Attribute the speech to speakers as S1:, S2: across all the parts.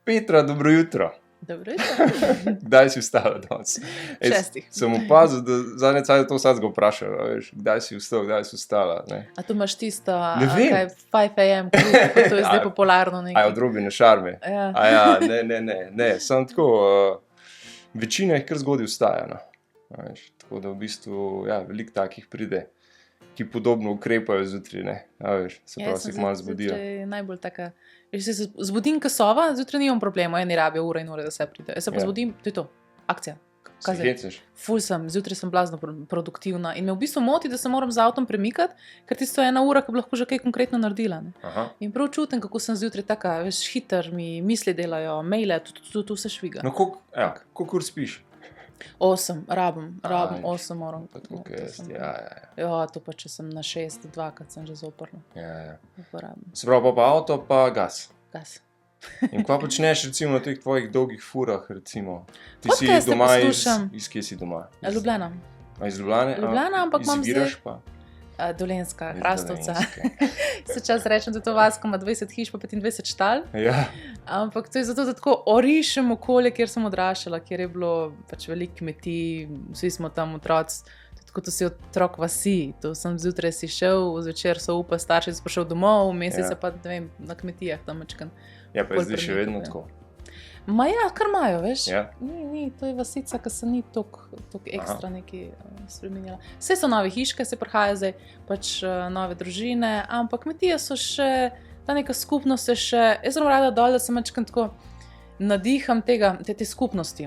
S1: Petra, dobro jutro.
S2: Dobro jutro.
S1: Kdaj si vstala danes?
S2: 6.
S1: Sem opazil, da zadnje cajt to vsakega vprašal, veš, kdaj si vstal, kdaj si vstala. Ne?
S2: A tu imaš tisto,
S1: vem.
S2: 5 AM, to je zdaj popularno nekaj.
S1: Od Robine Šarme.
S2: Ja.
S1: Ne, sem tako, večina jih kar zgodaj vstaja. No. Veš, tako da v bistvu, veliko takih pride, ki podobno ukrepajo zjutraj, ne. Veš, se pravi, se jih malo zbudijo.
S2: Zjutraj najbolj taka, se zbudim kasova, zjutraj nimam problema, eni rabijo ure in ure, da se pride. Jaz se pa zbudim, to je to, akcija.
S1: Se heceš?
S2: Ful sem, zjutraj sem blazno produktivna in me v bistvu moti, da se moram z avtom premikati, ker tisto je 1 ura, ko bi lahko že kaj konkretno naredila. Ne? In prav čutim, kako sem zjutraj taka, veš, hiter, mi misli delajo, maile, tu vse šviga.
S1: No, koliko ur spiš?
S2: 8, rabim 8 moram.
S1: Ja,
S2: to pa če sem na 6, 2, sem že zoprna.
S1: Ja.
S2: Uporabim.
S1: Se pravi, pa avto, pa gas.
S2: Gas.
S1: In kaj počneš recimo na teh tvojih dolgih furah, recimo? Ti
S2: Podcaste
S1: si doma
S2: poslušam.
S1: iz kje si doma?
S2: Ljubljana.
S1: Iz Ljubljane?
S2: Ljubljana, ampak imam
S1: Izbiraš
S2: zdaj-
S1: pa?
S2: Dolenjska,
S1: Iz
S2: Hrastovca.
S1: Dolenjske.
S2: Se čas rečem, da je to vas, ko ima 20 hiš pa 25 štal.
S1: Ja,
S2: Ampak to je zato, da tako orišem okolje, kjer sem odraščala, kjer je bilo pač veliko kmetij, vsi smo tam otroci, tako to si otrok vasi. To sem zjutraj si šel, zvečer so upa starši, si prišel domov, vmes
S1: Ja.
S2: se pa, ne vem, na kmetijah tam mačkan.
S1: ja, pa je zdaj še vedno
S2: Ja.
S1: tako.
S2: Ma ja, kar imajo, veš.
S1: Ja.
S2: Ni, to je vasica, ki se ni toliko ekstra nekaj spremenjala. Vse so nove hiške, se prihajajo zdaj, pač nove družine, ampak kmetije so še, ta neka skupnost je še, jaz sem rada dol, da se mačkam tako nadiham te skupnosti.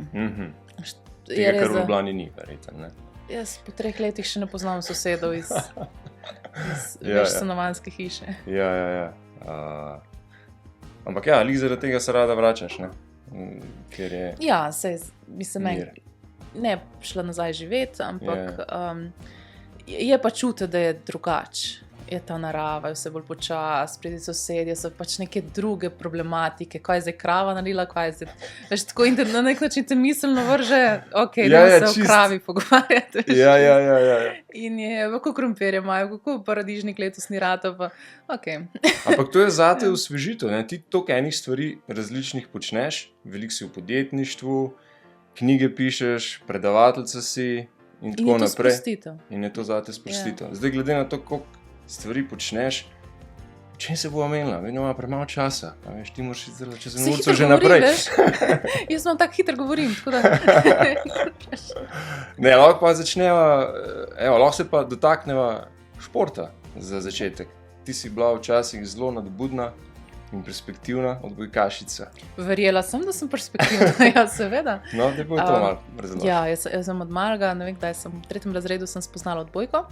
S1: Tega, kar v Ljubljani ni, verjetno, ne?
S2: Jaz po 3 letih še ne poznam sosedov iz
S1: Ja,
S2: več
S1: ja.
S2: stanovanjske hiše.
S1: Ja. Ampak ja, lih zaradi tega se rada vračaš, ne? Ker je
S2: Ja, sej, mislim,
S1: mir.
S2: ne šla nazaj živeti, ampak je pa čutiti, da je drugače. Je ta narava, je vse bolj počas, pridi sosedje, so pač neke druge problematike, kaj je zdaj krava naredila, kaj je zdaj, veš, tako in na nek način te miselno vrže, da se o
S1: čist.
S2: kravi pogovarjati. veš.
S1: Ja.
S2: In je, kako krompirje imajo, kako paradižnik letos ni rata, pa
S1: Ampak to je zate osvežitev, ne? Ti toliko enih stvari različnih počneš, veliko si v podjetništvu, knjige pišeš, predavateljica si in
S2: In
S1: tako
S2: je to
S1: naprej.
S2: sprostitev.
S1: In je to zate sprostitev. Zdaj, glede na to, koliko stvari počneš, čem se bo omenila? Vedno ima premalo časa. A veš, ti moraš iti čez
S2: Se
S1: eno
S2: hitro
S1: že
S2: govorim,
S1: naprej.
S2: veš. Jaz sem tako hitro govorim, tako da.
S1: Ne, lahko pa začneva, lahko se pa dotakneva športa za začetek. Ti si bila včasih zelo nadbudna in perspektivna odbojkašica.
S2: Verjela sem, da sem perspektivna, ja, seveda.
S1: No, da bo to malo razložila.
S2: Ja, jaz sem od malega, ne vem, kdaj sem v 3. razredu sem spoznala odbojko.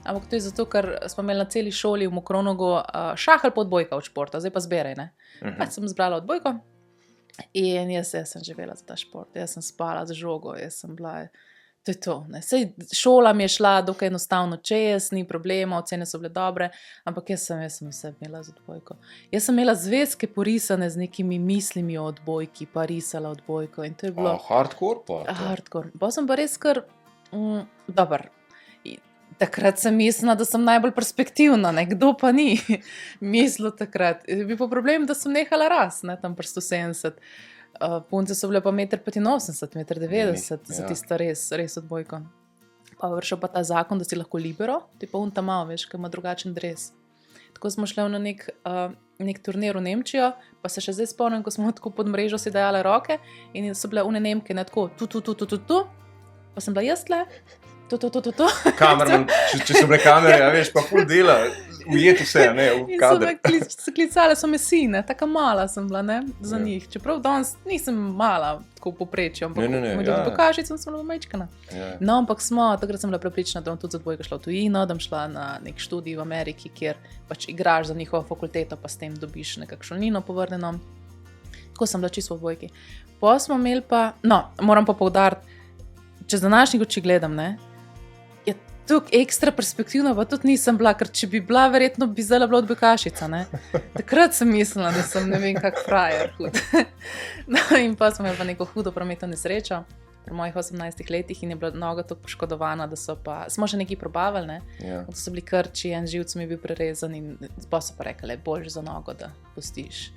S2: Ampak to je zato, ker smo imeli na celi šoli v Mokronogu šahal pa odbojka od športa, zdaj pa zberaj, ne. Pač sem zbrala odbojko in jaz sem živela za ta šport. Jaz sem spala z žogo, jaz sem bila, to je to, ne. Sej šola mi je šla dokaj enostavno čez, ni problema, ocene so bile dobre, ampak jaz sem vse imela z odbojko. Jaz sem imela zvezke porisane z nekimi mislimi o odbojki, pa risala odbojko in to je bilo
S1: Hardcore pa?
S2: hardcore. Pa sem pa res kar, dober. Takrat sem mislila, da sem najbolj perspektivna, ne? Kdo pa ni mislil takrat. Bi pa problem, da sem nehala rast, ne? Tam pri 170. Punce so bile pa 1,85 m, 1,90 m za tisto res odbojko. Pa vršil pa ta zakon, da si lahko libero, ti pa unta malo, veš, ker ima drugačen dres. Tako smo šli na nek turnir v Nemčijo, pa se še zdaj spomnim, ko smo tako pod mrežo si dajale roke in so bile une Nemke, ne tako, tu, pa sem bila jaz tle, tu.
S1: Kamerman, če so bile kamere, ja, veš, pa ful dela, ujeti vse, ne, v
S2: In so
S1: kader.
S2: me klicale, so me sine, taka mala sem bila, ne, za njih. Čeprav danes nisem mala, tako v povprečju, ampak med odbojkašicami sem bila majčkana.
S1: Ja.
S2: No, ampak takrat sem bila prepričana, da bom tudi za odbojko šla v tujino, da bom šla na nek študij v Ameriki, kjer pač igraš za njihovo fakulteto, pa s tem dobiš nekako šolnino povrnjeno. Tako sem bila čisto v odbojki. Pa smo imeli pa, moram pa poudariti, če z današnjih oči gledam, ne, je tukaj ekstra perspektivna, pa tudi nisem bila, ker če bi bila, verjetno bi zdaj bila odbojkašica, ne. Takrat sem mislila, da sem ne vem kak frajer hud. No, in pa smo imeli pa neko hudo prometno nesrečo pri mojih 18 letih in je bila noga tako poškodovana, da smo še nekaj probavali, ne.
S1: Ja.
S2: To so bili krči, en živc mi je bil prerezan in pa so pa rekli, boljš za nogo, da pustiš.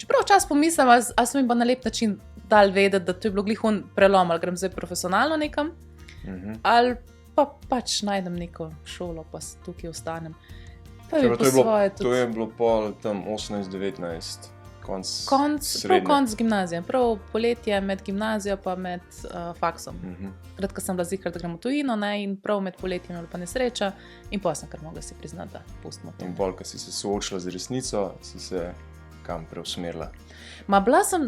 S2: Čeprav včasih pomislim, ali so mi pa na lep način dali vedeti, da to je bilo glihun prelom, ali grem zdaj profesionalno nekam, ali pa pač najdem neko šolo, pa tukaj ostanem. Pa je po svoje tudi.
S1: To je bilo pol tam 18-19,
S2: konc gimnazije, prav poletje med gimnazijo pa med faksom. Takrat, ko sem bila zihar, da gremo v tujino, ne, in prav med poletjem je bila pa nesreča in pa sem kar mogla si priznati, da pustimo to.
S1: In bolj, ko si se soočila z resnico, si se kam preusmerila?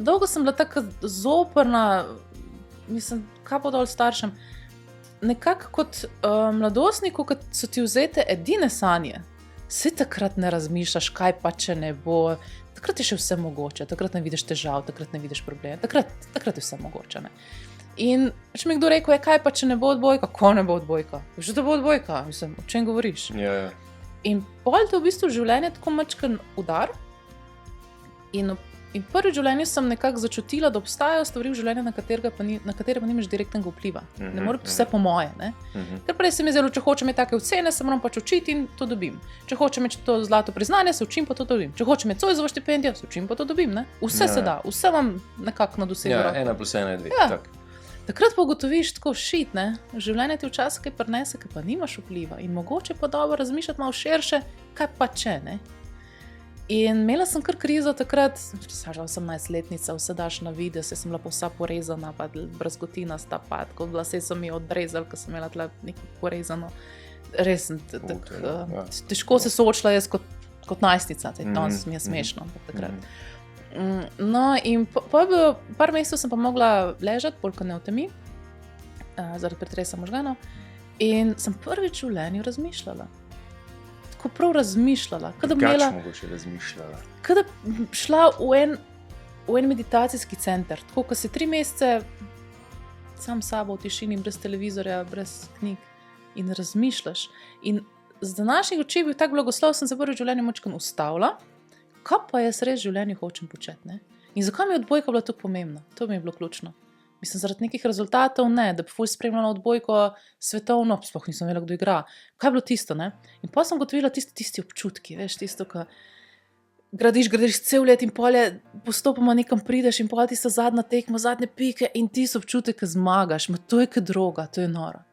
S2: Dolgo sem bila tako zoprna, mislim, kaj bo dol staršem, nekako kot mladostniku, ko so ti vzete edine sanje, se takrat ne razmišljaš, kaj pa če ne bo, takrat je še vse mogoče, takrat ne vidiš težav, takrat ne vidiš problem, takrat je vse mogoče. Ne? In če mi kdo rekel, kaj pa če ne bo odbojka, ko ne bo odbojka? Že da bo odbojka, mislim, o čem govoriš?
S1: Yeah.
S2: In pol te v bistvu življenje tako mačken udar in prvi v življenju sem nekako začutila, da obstajajo stvari v življenju, na katere pa nimaš direktnega vpliva. Ne more biti vse po moje. Ne? Ker prej se mi zdelo, če hočem imeti take ocene, se moram pač učiti in to dobim. Če hočem imeti to zlato priznanje, se učim pa to dobim. Če hočem imeti Zoisovo štipendijo, se učim pa to dobim. Ne? Vse se da, vse vam nekako na dosegu.
S1: Ja, 1 + 1 = 2.
S2: Ja. Takrat pa ugotoviš tako šit, ne? Življenje ti včasih kaj prinese, kaj pa nimaš vpliva in mogoče pa dobro razmišljati malo širše, kaj pa če, ne? In imela sem kar krizo takrat, 18-letnica, vse daš na video, sem bila pa vsa porezana, pa brazgotinasta, pa tako lase so mi odrezali, ko sem imela tle nekaj porezano. Res sem težko se soočila jaz kot najstnica, danes mi je smešno takrat. No in po par mesecev sem pa mogla ležati, bolj kot neotemi, zaradi pretresa možganov, in sem prvič v življenju razmišljala. Ko prav razmišljala.
S1: Mogoče razmišljala?
S2: Kada šla v en meditacijski center, tako, ko si 3 mesece sam sabo v tišini, brez televizorja, brez knjig in razmišljaš. In z današnjih oči bil tak blagoslov, sem se prvi v življenju močkaj ustavila, kaj pa jaz res v življenju hočem početi, ne? In zakaj mi je odbojka bila tako pomembna? To mi je bilo ključno. Mislim, zaradi nekih rezultatov ne, da bi ful spremljala odbojko svetovno, sploh nisem vedela, kdo igra. Kaj je bilo tisto, ne? In pa sem gotovila tisti občutki, veš, tisto, ko gradiš cel let in polje postopoma nekam prideš in pol tista zadnja tekma, zadnje pike in ti so občutek, ko zmagaš, to je kot droga, to je noro.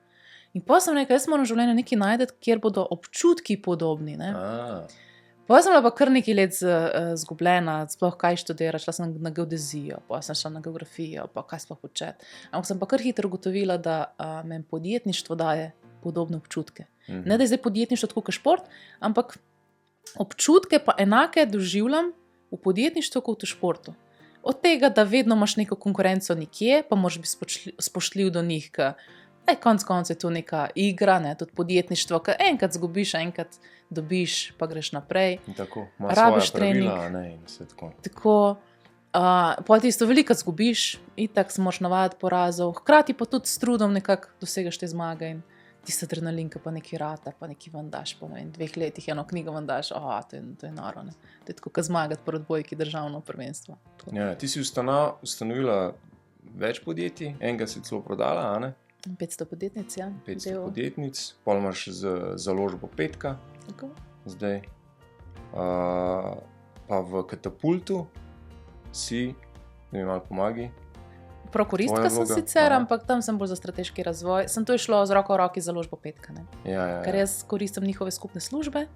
S2: In pa sem rekla, jaz moram v življenju nekaj najti, kjer bodo občutki podobni, ne? Pa sem bila pa kar nekaj let zgubljena, sploh kaj študirati, šla sem na geodezijo, pa sem šla na geografijo, pa kaj sploh početi. Ampak sem pa kar hitro ugotovila, da meni podjetništvo daje podobne občutke. Ne, da je zdaj podjetništvo tako kot šport, ampak občutke pa enake doživljam v podjetništvu kot v športu. Od tega, da vedno imaš neko konkurenco nekje, pa moraš biti spoštljiv do njih, konec je to neka igra, ne, tudi podjetništvo, ki enkrat zgubiš, enkrat dobiš, pa greš naprej.
S1: In tako, ima svoja pravila, ne, in vse tako.
S2: Tako, pa tisto veliko zgubiš, itak se moraš navaditi porazov, hkrati pa tudi s trudom nekako dosegaš te zmage in tista adrenalinka pa neki rata, pa neki vandaš, pa in 2 letih eno knjigo vandaš, to je noro, ne. To je tako, kot zmagati po odbojki državno prvenstvo.
S1: Ja, ti si ustanovila več podjetij, enega si celo prodala, a ne?
S2: 500 podjetnic, ja.
S1: 500 podjetnic, pol imaš založbo Petka,
S2: tako.
S1: Zdaj. Pa v Katapultu si, da mi malo pomagi.
S2: Prokuristka sem sicer, ampak tam sem bolj za strateški razvoj. Sem to išlo z roko v roki založbo Petka, ne.
S1: Ja.
S2: Ker jaz koristim njihove skupne službe.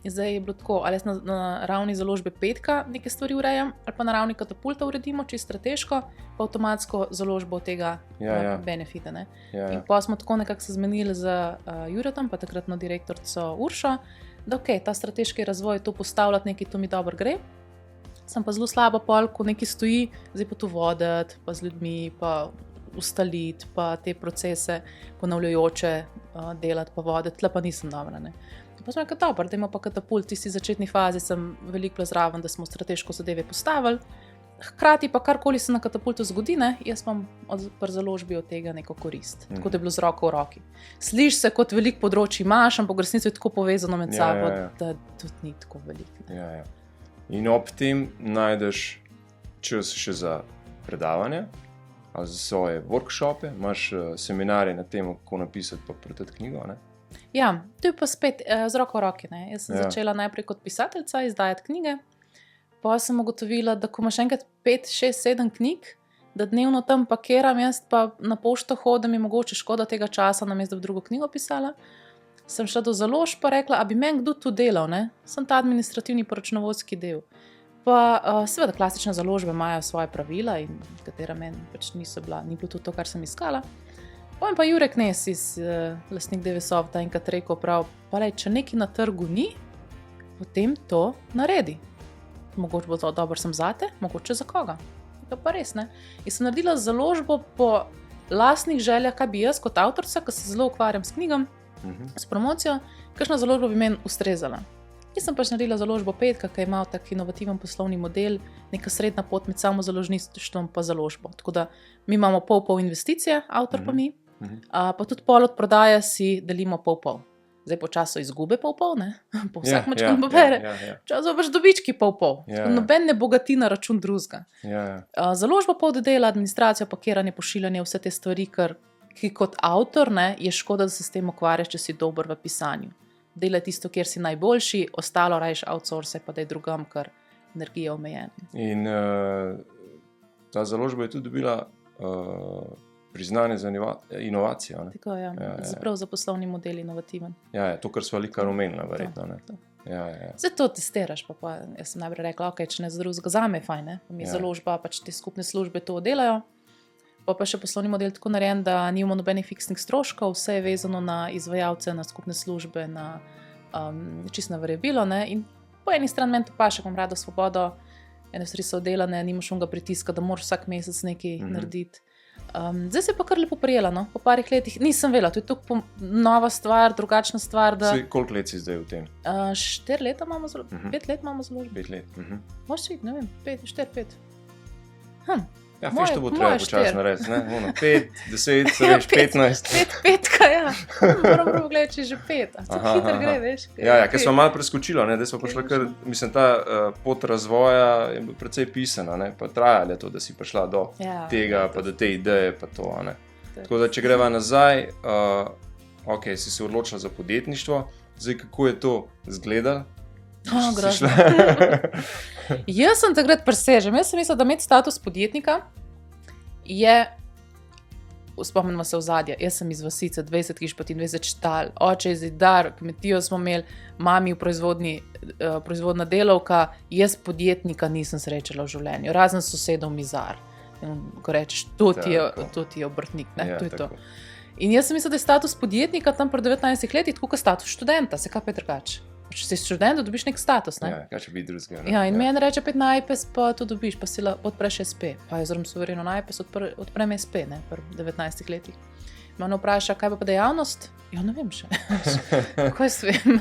S2: In zdaj je bilo tako, ali jaz na ravni založbe Petka neke stvari urejam, ali pa na ravni Katapulta uredimo, čisto strateško, pa avtomatsko založbo tega benefita. Ne?
S1: Ja.
S2: In pa smo tako nekako se zmenili z Juretom, pa takratno direktorico Uršo, da ta strateški razvoj, to postavljati nekaj, to mi dobro gre. Sem pa zelo slaba pol, ko nekaj stoji, zdaj pa to voditi, pa z ljudmi, pa ustaliti, pa te procese ponavljajoče delati, pa voditi, tle pa nisem dobra, ne. Pa sem rekla, dobro, da ima pa Katapult, v tisti začetni fazi sem veliko zraven, da smo strateško zadeve postavili. Hkrati pa karkoli se na Katapultu zgodi, ne, jaz imam pri založbi od tega neko korist. Tako da je bilo z roko v roki. Sliš se kot veliko področji imaš, ampak v resnici je tako povezano med sabo, da tudi ni tako veliko.
S1: Ja. In ob tem najdeš čas še za predavanja, ali za svoje workshope, imaš seminarje na temo, kako napisati pa predati knjigo, ne?
S2: Ja, to je pa spet z roko v roki, ne. Jaz sem začela najprej kot pisateljica izdajati knjige, pa sem ugotovila, da ko imaš enkrat 5, 6, 7 knjig, da dnevno tam pakiram, jaz pa na pošto hodim in mogoče škoda tega časa, namesto da bi drugo knjigo pisala, sem šla do založb pa rekla, a bi meni kdo tu delal, ne? Sem ta administrativni poročnovodski del. Pa seveda klasične založbe imajo svoje pravila in katera meni pač ni bilo to, kar sem iskala. Potem pa Jurek Nes iz lastnik Devesofta enkrat rekel prav, pa lej, če nekaj na trgu ni, potem to naredi. Mogoče bo to dobro sem zate, mogoče za koga. To pa res, ne. In sem naredila založbo po lastnih željah, kaj bi jaz kot avtorica, ki se zelo ukvarjam s knjigam, s promocijo, kakšna založba bi meni ustrezala. In sem pač naredila založbo Petka, ki je imel tak inovativen poslovni model, neka srednja pot med samo založništvom pa založbo. Tako da mi imamo pol investicije, avtor pa mi, pa tudi pol od prodaje si delimo pol. Zdaj po času izgube pol, ne? Po vsak mačkan pobere. Časov pač dobički pol. Noben ne bogati na račun drugega. Založba pol dela, administracija, pakiranje, pošiljanje, vse te stvari, ki kot avtor, ne, je škoda, da se s tem ukvarjaš, če si dober v pisanju. Delaj tisto, kjer si najboljši, ostalo rajš outsource, pa da je drugam, ker energija omejena.
S1: In ta založba je tudi dobila priznanje za inovacijo. Ne?
S2: Tako, ja. Zaprav za poslovni model inovativen.
S1: To, kar smo kar omenila, verjetno.
S2: To. Zdaj to testiraš, pa jaz sem najprej rekla, ok, če ne za drugega, zame je fajn, ne? Pa mi založba, pač te skupne službe to delajo, pa še poslovni model tako narejen, da nimamo nobenih fiksnih stroškov, vse je vezano na izvajalce, na skupne službe, na čisto na variabilo, ne? In po eni strani meni to paše, imam rada svobodo, ene stvari so delane, nimaš onega pritiska, da moraš vsak mesec nekaj narediti. Zdaj se je pa kar lepo prijela, no? Po parih letih, nisem vela, to je tako nova stvar, drugačna stvar, da...
S1: Koliko let si zdaj v tem?
S2: 4 leta imamo zelo, 5 let imamo zelo.
S1: 5 let.
S2: Možeš iti, ne vem, 4, 5.
S1: Ja, fiš to bo treba počas narediti, ne? 5, 10, 15.
S2: 5, ja. Moram prvo gledati, če je že 5. A to hitro gre, veš?
S1: Ker smo malo preskočila, ne? Da smo prišla kar, mislim, ta pot razvoja je bila precej pisana, ne? Pa trajala je to, da si prišla do tega, pa do te ideje, pa to, ne? Tako da, če greva nazaj, ok, si se odločila za podjetništvo, zdaj kako je to izgledalo?
S2: Grozno. Jaz sem takrat presežem. Jaz sem mislila, da imeti status podjetnika je, spomnimo se ozadja, jaz sem iz vasice, 20 hiš, 20 štal, oče je zidar, kmetijo smo imeli, mami v proizvodna delavka, jaz podjetnika nisem srečala v življenju, razen sosedov mizar. In ko rečeš, to ti je obrtnik, ne? To je to. In jaz sem mislila, da je status podjetnika tam pri 19 letih, tako kot status študenta, se kaj pa je drugače. Če si študent, dobiš nek status, ne?
S1: Kaj če bi drugega.
S2: In meni reče, pet na IPES, pa to dobiš, pa si odpreš SP. Pa jaz suvereno na IPES odprem SP, ne, pri 19 letih. Mene vpraša, kaj pa dejavnost? Ja, ne vem še. Kaj jaz vem?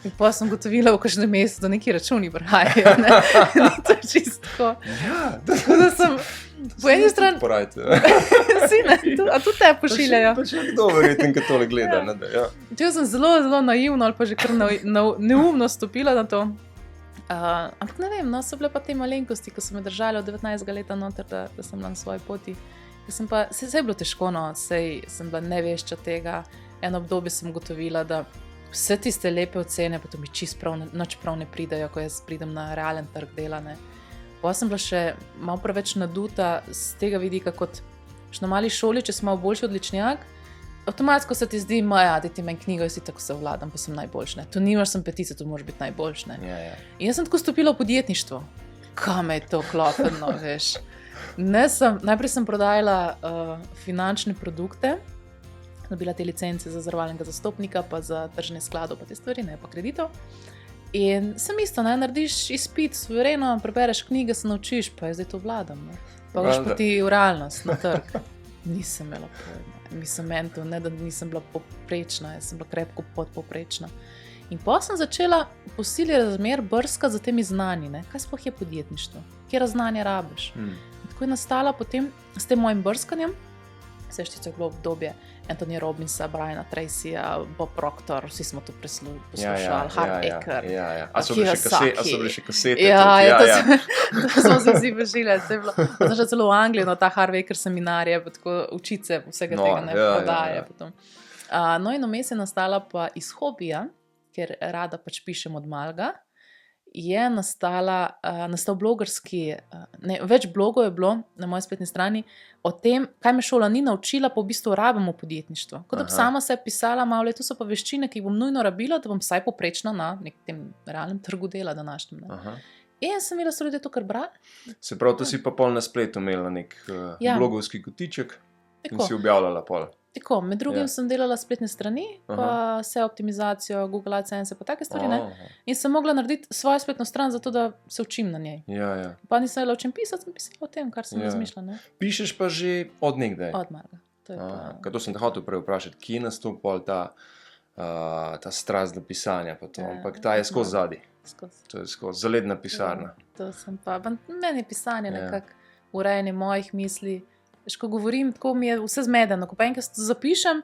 S2: In pa sem gotovila v kakšnem mesecu, da neki računi prihajajo, ne? Ni to čisto. Tako da sem... Po eni strani...
S1: Porajte.
S2: Si, ne? A tudi te pošiljajo.
S1: Pa še kdo verjetno, ki tole gleda, ne?
S2: Če sem zelo, zelo naivno ali pa že kar neumno stopila na to. Ampak ne vem, no, so bile pa te malenkosti, ko so me držali od 19 leta noter, da sem bila na svoji poti. Se je bilo težko, no, sem bila nevešča tega. Eno obdobje sem gotovila, da vse tiste lepe ocene, pa to mi čist nič prav ne pridejo, ko jaz pridem na realen trg dela, ne. Pa sem bila še malo preveč naduta z tega vidika, kot še na mali šoli, če sem malo boljši odličnjak, avtomatsko se ti zdi, da ti meni knjigo, jaz si tako se vladam, pa sem najboljš, ne. Tu nimaš sem petice, tu moraš biti najboljš, ne. In jaz sem tako stopila v podjetništvo. Kam je to klopeno, veš. Najprej sem prodajala finančne produkte, dobila te licence za zavarovalnega zastopnika, pa za tržne skladov, pa te stvari, ne, pa kreditov. In sem isto, ne, narediš izpit, suvereno, prebereš knjige, se naučiš, pa jaz zdaj to vladam, ne. Pa greš poti v realnost, na trg. Nisem imela pojma. Mislim, meni to, ne, da nisem bila poprečna, jaz sem bila krepko podpoprečna. In pa sem začela po sili razmer brskati za temi znanji, ne. Kaj sploh je podjetništvo? Kjera znanja rabiš? In tako je nastala potem s tem mojim brskanjem, seštice je bilo obdobje Anthony Robbinsa, Briana Tracyja, Bob Proctor, vsi smo to poslušali, Harv Eker,
S1: A so bili še kasete?
S2: To smo se vsi bežili, to je bilo. Sem šla celo v Anglijo, no, ta Harv Eker seminarje, pa tako učice vsega tega, ne, prodaje potom. No in vmes je nastala pa iz hobija, ker rada pač pišem od malega, je nastal blogerski, več blogov je bilo na moji spletni strani o tem, kaj me šola ni naučila, pa v bistvu rabimo podjetništvo. Kot da bi sama se pisala, malo to so pa veščine, ki jih bom nujno rabila, da bom vsaj poprečna na nekem realnem trgu dela današnjem. In sem imela so ljudje to kar brali.
S1: Se pravi, to si pa pol na spletu imela nek blogovski kotiček in si objavljala pol.
S2: Tako, med drugim sem delala spletne strani, pa vse optimizacijo, Google AdSense, pa take stvari, ne. In sem mogla narediti svojo spletno stran, zato da se učim na njej. Pa nisem vedela, o čem pisati, sem pisala o tem, kar sem razmišljala, ne.
S1: Pišeš pa že od nekdaj?
S2: Od marca.
S1: To sem te hotel prej vprašati, kje je nastopil ta strast do pisanja, pa to, ampak ta je skozi zadnji. To je skozi zaledna pisarna.
S2: To sem pa, meni je pisanje nekako urejanje mojih misli. Ko govorim, tako mi je vse zmedeno. Ko pa enkrat zapišem,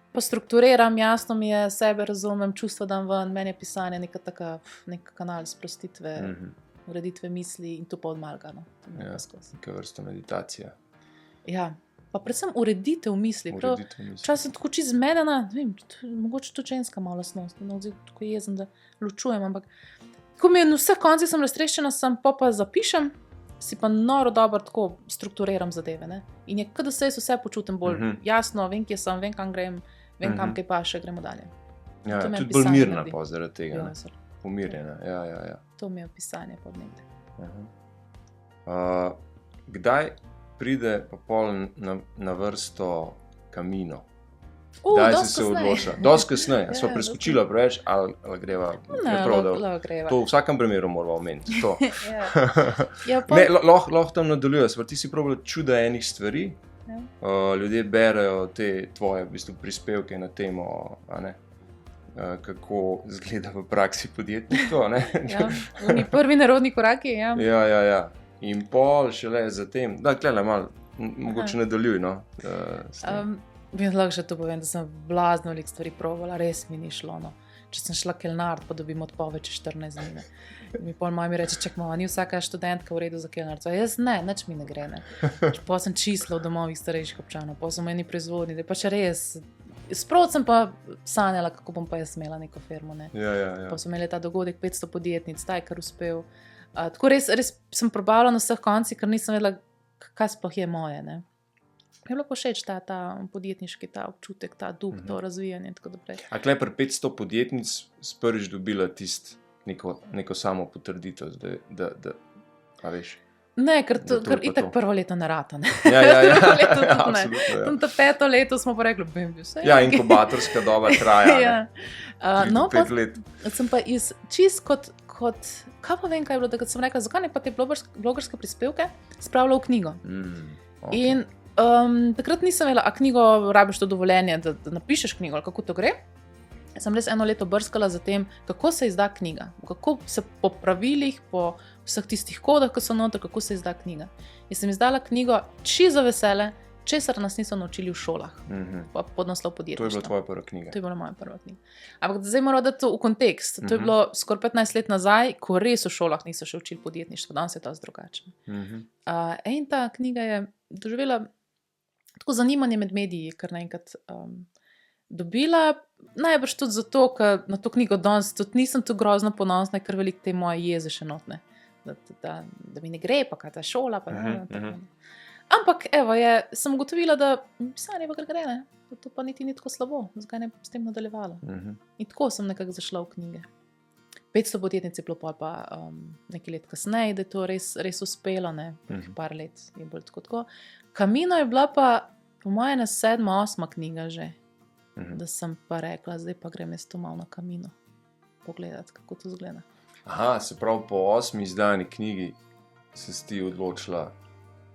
S2: pa strukturiram, jasno mi je, sebe razumem, čustva dam ven, meni je pisanje nek kanal sprostitve, ureditve misli in to pa odmalga.
S1: Neka vrsta meditacija.
S2: Ja, pa predvsem ureditev misli. Včasih sem tako čisto zmedena, mogoče to ženska malo lasnost, tako jezen, da ločujem, ampak ko mi je na vseh koncih sem raztreščena, sem pa zapišem, si pa noro dobro tako strukturiram zadeve. Ne? In je, kada se jaz vse počutim bolj jasno, vem, kje sem, vem, kam grem, vem, kam kaj pa še gremo dalje.
S1: Ja, tudi bolj mirna pa zaradi tega. Umirjena, ja.
S2: To mi je pisanje pod nekde.
S1: Kdaj pride pa pol na vrsto Camino? Kdaj si se odločila? Dosti kasneje. Sva preskočila preveč, ali greva prav, da to v vsakem primeru moramo omeniti. Lahko tam nadaljuje. Ti si probala čuda enih stvari. Ljudje berejo te tvoje v bistvu prispevke na temo, kako izgleda v praksi podjetništvo.
S2: Oni prvi narodni koraki.
S1: Ja. In pol šele zatem. Klele malo, mogoče nadaljuj.
S2: Lahko še to povem, da sem blazno veliko stvari provala, res mi ni šlo. Če sem šla kelnart, pa dobim odpoved čez 14 dni. Mi pol moj mi reče, čak mama, ni vsaka študentka v redu za kelnart. Jaz ne, nič mi ne gre. Pa sem čisla v domovih starejših občanov, pa sem eni proizvodni, pa še res. Sprot sem pa sanjala, kako bom pa jaz imela neko firmo. Pa sem imela ta dogodek 500 podjetnic, taj kar uspel. Tako res sem probala na vseh koncih, ker nisem vedela, kaj sploh je moje. Je bilo pa všeč ta podjetniški ta občutek, ta duh, to razvijanje in tako naprej.
S1: A klej pri 500 podjetnic sprvič dobila neko samo potrditev, da veš?
S2: Ne, ker itak prvo leto ne rata.
S1: Ja.
S2: Tam to 5. leto smo pa rekli, vse.
S1: Ja, inkubatorska doba traja. 5 let.
S2: Sem pa čist kot kaj pa vem, kaj je bilo, da sem rekla, zakaj ne pa te blogerske prispevke spravila v knjigo. In takrat nisem vedela, a knjigo rabiš to dovoljenje, da napišeš knjigo, ali kako to gre. Sem res 1 leto brskala za tem, kako se izda knjiga, kako se po pravilih, po vseh tistih kodah, ki so noter, kako se izda knjiga. In sem izdala knjigo čisto za vesele, česar nas niso naučili v šolah, pa pod naslov podjetništva.
S1: To je bila tvoja prva knjiga?
S2: To je bila moja prva knjiga. Ampak zdaj moram dati to v kontekst. To je bilo skoraj 15 let nazaj, ko res v šolah niso še učili podjetništva, danes je to drugače. In ta knjiga je doživela tako zanimanje med mediji, kar naenkrat dobila. Najbrž tudi zato, ker na to knjigo danes tudi nisem tu grozno ponosna, ker veliko te moje jeze še notne. Da mi ne gre, pa kaj ta šola. Ampak evo, sem ugotovila, da pisanje pa gre, ne? Da to pa niti ni tako slabo, zakaj ne s tem nadaljevala. In tako sem nekako zašla v knjige. 500 podjetnic je bilo pa nekaj let kasneje, da je to res uspelo, ne? Par let je bolj tako. Camino je bila pa po moje 7., 8. knjiga že. Da sem pa rekla, zdaj pa grem jaz to malo na Camino pogledati, kako to izgleda.
S1: Aha, se pravi po 8. izdani knjigi se ti odločila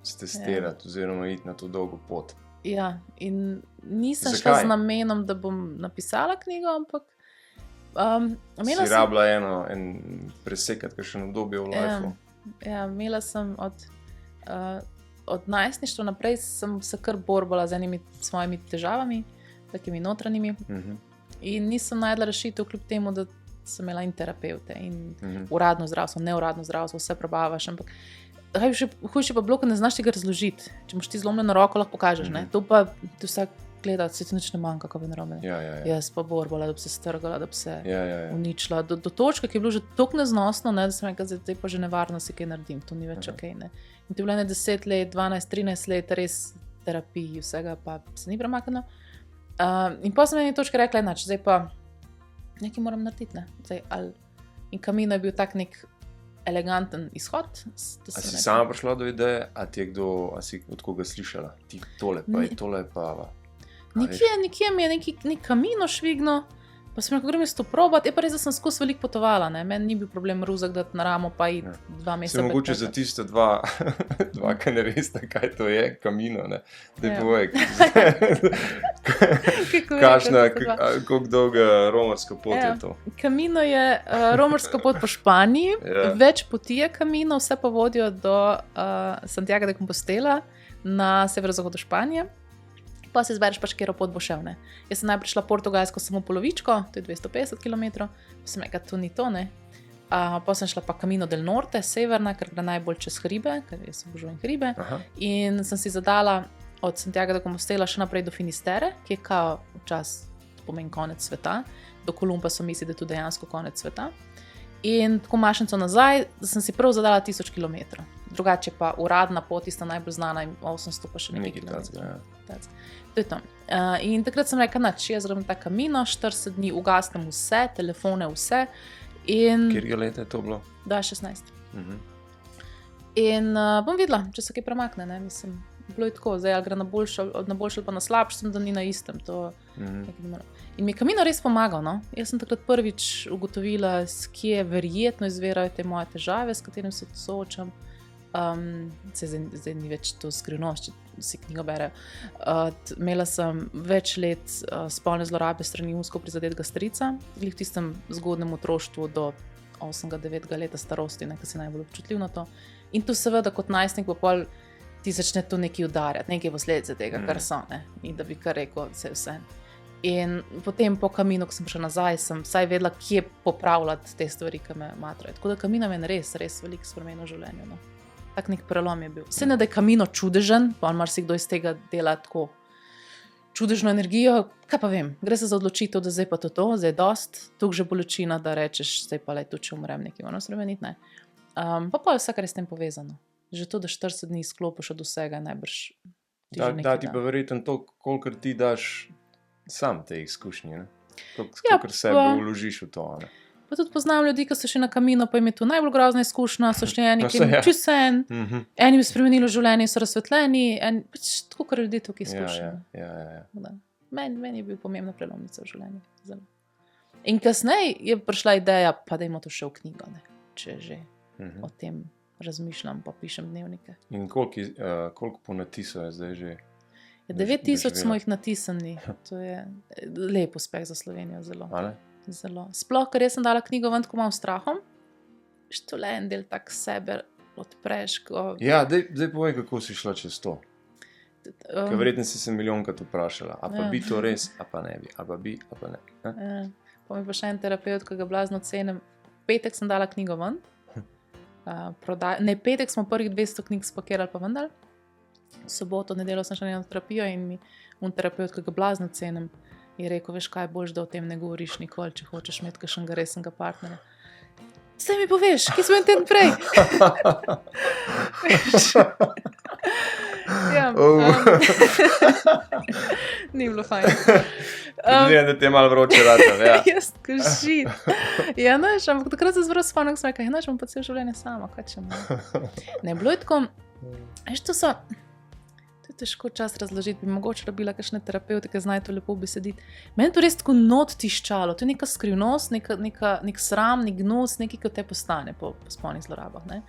S1: stestirati oziroma iti na to dolgo pot.
S2: Ja, in nisem šla z namenom, da bom napisala knjigo, ampak
S1: si rabila en presekati, kakšen obdobje v lifeu.
S2: Ja, imela sem od najstništva naprej sem se kar borbala z enimi svojimi težavami, takimi notranjimi. In nisem najdla rešitev kljub temu, da sem imela in terapeute in uradno zdravstvo, neuradno zdravstvo, vse probavaš, ampak hujše pa bilo, ko ne znaš tega razložiti. Če imaš ti zlomljeno roko, lahko pokažeš, ne? To pa ti vsak gledati, se ti nič ne manjka, kako bi narobe. Jaz pa borbala, da bi se strgala, da bi se uničila. Do točke, ki je bilo že toliko neznosno, ne, da sem rekla, zdaj pa že nevarno si kaj naredim, to ni več okej. Ne. In ti bilo 10 let, 12, 13 let, res terapiji, vsega pa se ni premaknilo. In pa sem eni točki rekla, enač, zdaj pa nekaj moram narediti, ne. Zdaj, in Camino je bil tak nek eleganten izhod.
S1: A si sama prišla do ideje, a si od koga slišala? Ti tole pa...
S2: Nekje mi je nek Camino švigno, pa sem rekel, grem jaz to probat, je pa res, da sem skozi veliko potovala, ne, meni ni bil problem ruzak dati na ramo, pa iti 2 meseca.
S1: Se mogoče za tiste dva, ki ne veste, kaj to je, Camino, ne, da je povej, koliko dolga romarska pot je to?
S2: Camino je romarska pot po Španiji, več poti je Camino, vse pa vodijo do Santiago de Compostela na severozahodu Španije. Pa si izbereš pač, kjer pot bo šel, ne. Jaz sem najprej šla Portugalsko samo polovičko, to je 250 km, pa sem rekla, to ni to, ne. Pa sem šla pa Camino del Norte, severna, ker gre najbolj čez hribe, ker jaz obožujem hribe. In sem si zadala od Santiago de Compostela še naprej do Finistere, ki je kao včas pomeni konec sveta, do Kolumba so misli, da je tu dejansko konec sveta. In tako mašnico nazaj, da sem si prav zadala 1000 km. Drugače pa uradna pot, tista najbolj znana, 800 pa še nekaj kilometrov. To je to. In takrat sem rekla, jaz grem ta Camino, 40 dni ugasnem vse, telefone, vse.
S1: Kjerega leta je to bilo?
S2: Da, 16. In bom videla, če se kaj premakne, ne, mislim, bilo je tako, zdaj ali gre na boljše ali pa na slabše, da ni na istem, to In mi je Camino res pomagal, no. Jaz sem takrat prvič ugotovila, kje verjetno izvirajo te moje težave, s katerim se soočam. Zdaj ni več to skrivnost, če si knjigo berejo. Imela sem več let spolne zlorabe strani umsko prizadetega strica, v tistem zgodnem otroštvu do 8-9 leta starosti, ki si najbolj občutljiv na to. In tu seveda kot najstnik bo pol ti začne to nekaj udarjati, nekaj posledice tega, kar so, ne, in da bi kar rekel vse. In potem po Camino, ko sem prišla nazaj, sem vsaj vedela, kje popravljati te stvari, ki me matrajo. Tako da Camino meni res veliko spremenil v življenju, no. Tak nek prelom je bil. Vse ne, da je Camino čudežen, pa marsikdo iz tega dela tako čudežno energijo, kaj pa vem, gre se za odločitev, da zdaj pa to, zdaj je dost, tukaj že bolečina, da rečeš, zdaj pa tudi, če umrem nekaj, ono spremeniti, ne. Pa je vse, kar je s tem povezano. Že to, da 40 dni izklopiš od vsega, najbrž ti že nekaj da.
S1: Da ti pa verjetno to, kolikor ti daš sam te izkušnje, ne? Kolikor sebe vložiš v to, ne?
S2: Pa tudi poznam ljudi, ki so šli na Camino, pa jim je to najbolj grozna izkušnja, so šli eni, ki jim čisto en, enim je spremenilo življenje, so razsvetljeni, pač tako, kar ljudi tukaj izkušnja. Ja. Meni je bil pomembna prelomnica v življenju. Zelo. In kasneje je prišla ideja, pa dajmo to še v knjigo, ne? Če že o tem razmišljam, pa pišem dnevnike.
S1: In koliko ponatisov je zdaj že?
S2: 9000 smo jih natisnili, to je lep uspeh za Slovenijo, zelo. Zelo. Sploh, ker jaz sem dala knjigo ven, tako malo strahom, što le en del tak sebe odpreš.
S1: Ja, daj povej, kako si šla čez to. Ker verjetno si se milijonkrat vprašala, a pa bi to res, a pa ne bi, a pa bi, a pa ne.
S2: Pa mi pa še en terapeut, ki ga blazno cenim. Petek sem dala knjigo ven, petek smo prvih 200 knjig spakirali pa vendar. Soboto, nedeljo sem šla na terapijo in mi terapeut, ki ga blazno cenim, je rekel, veš kaj, boljš, da o tem ne govoriš nikoli, če hočeš imeti kakšnega resnega partnerja. Saj mi poveš, kje smo en teden prej? Ni bilo fajn.
S1: Vidim, da ti je malo vroče rata. Ja.
S2: Jaz ko žit. Ja, naš, ampak takrat se zelo spomnim, ko sem rekla, naš, bom pa cel življenje sama, kaj če ne bilo je tako, veš, to so... težko čas razložiti, bi mogoče rabila kakšne terapeute, ki znajo to lepo besediti. Meni to res tako not tiščalo, to je neka skrivnost, nek sram, nek gnus, nekaj, ki te postane po spolnih zlorabah, ne?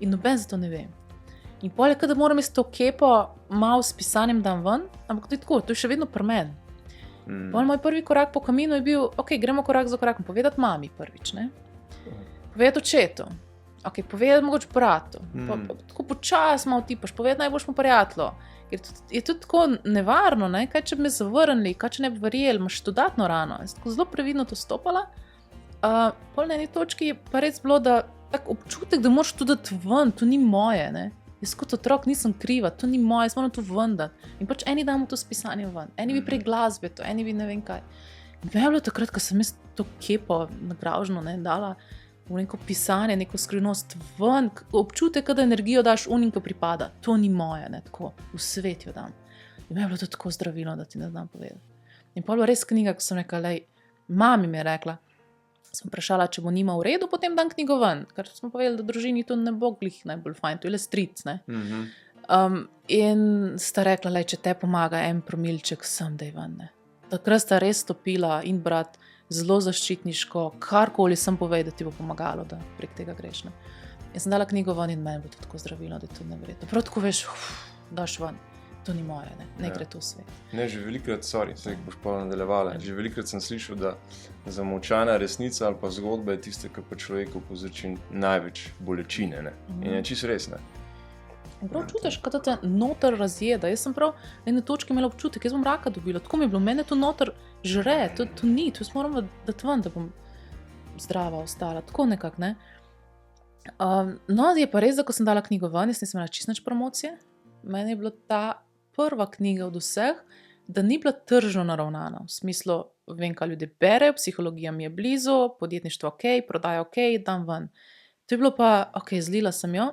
S2: In noben za to ne vem. In poleg, da moram iz to kepo malo s pisanjem dan ven, ampak to je tako, to je še vedno pri meni. Moj prvi korak po Caminu je bil, gremo korak za korakom, povedati mami prvič, ne? Povedati očetu, povedati mogoče bratu, tako počas malo tipaš, povedati najboljšemu prijatelju. Je tudi tako nevarno, ne? Kaj če bi me zavrnili, kaj če ne bi verjeli, imaš dodatno rano. Jaz tako zelo previdno to stopala. Pol na eni točki je pa res bilo, da tak občutek, da moraš to dati ven, to ni moje, ne? Jaz kot otrok nisem kriva, to ni moje, jaz moram to vendati. In pač eni damo to spisanje ven, eni bi prek glasbe to, eni bi ne vem kaj. In me je bilo takrat, ko sem jaz to kepo nagravžno dala v neko pisanje, neko skrivnost ven, občutek, da energijo daš unim, ko pripada. To ni moje, ne, tako, v svet jo dam. In me je bilo to tako zdravilo, da ti ne znam povedati. In pa je bila res knjiga, ko sem rekla, lej, mami mi je rekla, sem vprašala, če bo njima v redu, potem dam knjigo ven, ker smo povedali, da družini to ne bo glih najbolj fajn, to je le stric, ne. In sta rekla, lej, če te pomaga en promilček, sem dej ven, ne. Takrat sta res stopila in brat zelo zaščitniško, karkoli sem povedal, da ti bo pomagalo, da prek tega greš, ne. Jaz sem dala knjigo ven in meni bo to tako zdravilo, da je to neverjetno. Prav tako veš, daš ven. To ni moje, ne gre to v svet.
S1: Ne, že velikrat, se boš pa nadaljevala, že velikrat sem slišal, da zamolčana resnica ali pa zgodba je tiste, ki pa človeku povzroči največ bolečine, ne. In je čisto res, ne.
S2: Prav čutiš, kada te noter razjeda. Jaz sem prav na eni točki imela občutek, jaz bom raka dobila, tako mi je bilo, mene to noter žre, to ni, to jaz moram dati ven, da bom zdrava ostala, tako nekako, ne. No, je pa res, da ko sem dala knjigo ven, jaz nisem imela čisto nič promocije, meni je bila ta prva knjiga od vseh, da ni bila tržno naravnana, v smislu, vem, kaj ljudje berejo, psihologija mi je blizu, podjetništvo ok, prodaja ok, dam ven. To je bilo pa, ok, zlila sem jo,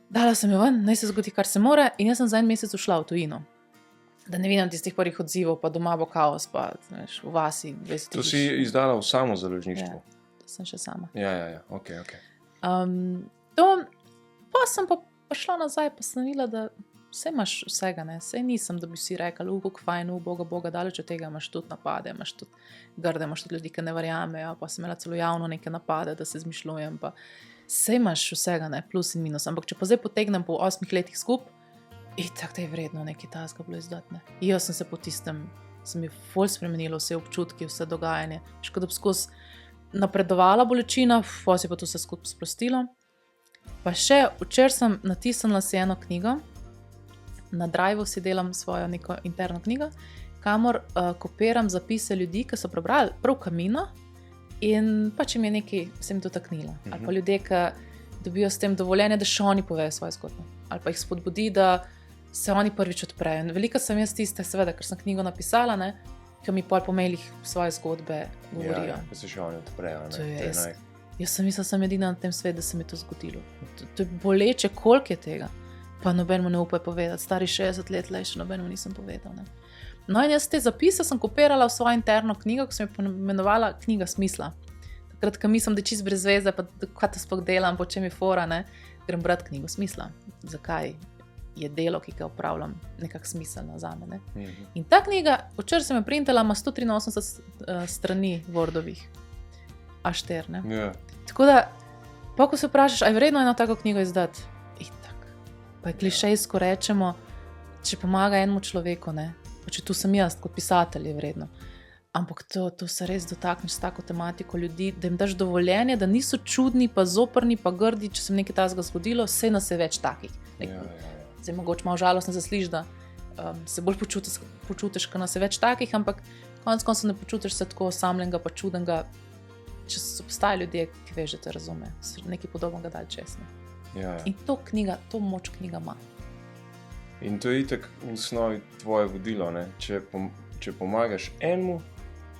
S2: dala sem jo ven, naj se zgodi, kar se more, in jaz sem za en mesec ušla v tujino. Da ne vidim tistih prvih odzivov, pa doma bo kaos, pa veš, v vasi.
S1: To si izdala v samozaložništvu?
S2: Ja, to sem še sama.
S1: Ja, ok.
S2: Pa sem pa prišla nazaj, pa sem videla, da vse imaš vsega, ne, vse nisem, da bi si rekla, kako fajn, boga, daleč od tega, imaš tudi napade, imaš tudi grde, imaš tudi ljudi, ki ne verjamejo, pa sem imela celo javno neke napade, da se zmišljujem, pa vse imaš vsega, ne, plus in minus, ampak če pa zdaj potegnem po 8 letih skup, itak da je vredno nekaj tasga bilo izdatne. Jaz sem se po tistem, sem mi ful spremenila vse občutki, vse dogajanje, škoda bi skozi napredovala bolečina, pa se pa to vse skupaj sprostilo. Pa še včeraj sem natisnila si eno knjigo, na Driveu si delam svojo neko interno knjigo, kamor kopiram zapise ljudi, ki so prebrali prav Camino in pač jim je nekaj, se jim dotaknilo. Ali pa ljudje, ki dobijo s tem dovoljenje, da še oni povejo svojo zgodbo. Ali pa jih spodbudi, da se oni prvič odprejo. Velika sem jaz tiste, seveda, ker sem knjigo napisala, ne, ki mi pol po mailih svoje zgodbe govorijo.
S1: Ja, pa se še oni odprejo.
S2: Jaz sem mislila, sem edina na tem svetu, da se mi je to zgodilo. To je boleče, koliko je tega. Pa nobenemu ne upaj povedati, stari 60 let le, še nobenemu nisem povedal. Ne. No in jaz te zapise sem kopirala v svojo interno knjigo, ki sem jo imenovala Knjiga smisla. Takrat, ko mislim, da je čist brez veze, pa kaj to sploh delam, po čem je fora, ne, grem brati Knjigo smisla. Zakaj je delo, ki ga upravljam, nekako smiselno zame. Ne. In ta knjiga, včeraj sem jo printala, ima 183 strani Wordovih. A4, ne.
S1: Yeah.
S2: Tako da, pa ko se vprašaš, a je vredno eno tako knjigo izdati? Itak. Pa je klišejsko rečemo, če pomaga enemu človeku, ne. Pa če tu sem jaz, kot pisatelj, je vredno. Ampak to se res dotakneš s tako tematiko ljudi, da jim daš dovoljenje, da niso čudni, pa zoprni, pa grdi, če se jim nekaj takega zgodilo, saj nas je več takih. Zdaj mogoče malo žalostno zasliš, da se bolj počutiš, ko nas je več takih, ampak konec koncev ne počutiš se tako osamljenega, pa čudenega, če obstajajo ljudje, ki veš, da te razume, nekaj podobnega dalj čez.
S1: Ja.
S2: In to moč knjiga ima.
S1: In to je itak v osnovi tvoje vodilo, ne? Če pomagaš enemu,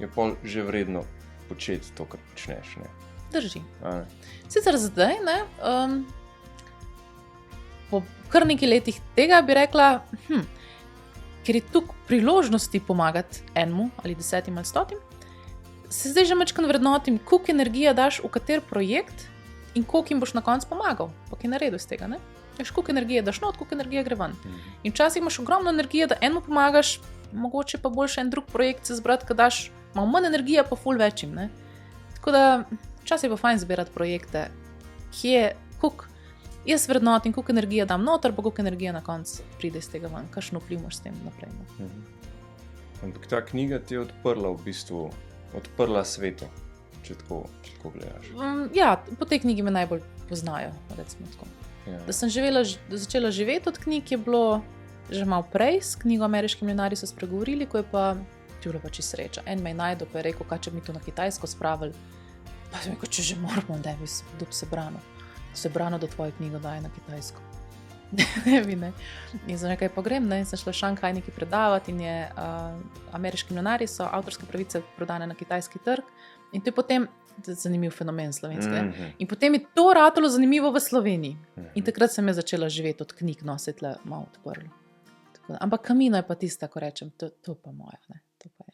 S1: je pol že vredno početi to, kar počneš. Ne?
S2: Drži. Sicer zdaj, ne, po kar nekaj letih tega bi rekla, ker je tukaj priložnosti pomagati enemu ali 10 ali 100, se zdaj že majčkeno vrednotim, koliko energije daš v kater projekt in koliko jim boš na koncu pomagal, pa kaj naredil iz tega, ne? Veš, koliko energije daš not, koliko energije gre ven. In včasih imaš ogromno energije, da enemu pomagaš, mogoče pa boljše en drug projekt se zbrati, kad daš malo manj energije, pa ful večjim, ne? Tako da, včasih je pa fajn zbirati projekte, koliko jaz vrednotim, koliko energije dam noter, pa koliko energije na koncu pride iz tega ven, kakšen vpliv imaš s tem naprej.
S1: Ampak ta knjiga ti je odprla v bistvu, odprla svetu, če tako gledaš.
S2: Ja, po tej knjigi me najbolj poznajo, recimo tako.
S1: Ja.
S2: Da sem začela živeti od knjig, je bilo že malo prej, s knjigo Ameriški milijonarji so spregovorili, ko je bila pa čisto sreča. En me je najdel, pa je rekel, kaj če mi to na Kitajsko spravili. Pa sem rekel, če že moramo, da bi se brano. Se brano, da tvojo knjigo daje na Kitajsko. Ne bi, ne. In za nekaj pogrem, ne, sem šla v Šanghaj nekaj predavati in je ameriški milijonarji so avtorske pravice prodane na kitajski trg in to je potem zanimiv fenomen slovenske. In potem je to ratalo zanimivo v Sloveniji. In takrat sem jaz začela živeti od knjig, no, se je tle malo odprlo. Ampak Camino je pa tista, ko rečem, to pa moja, ne, to pa je.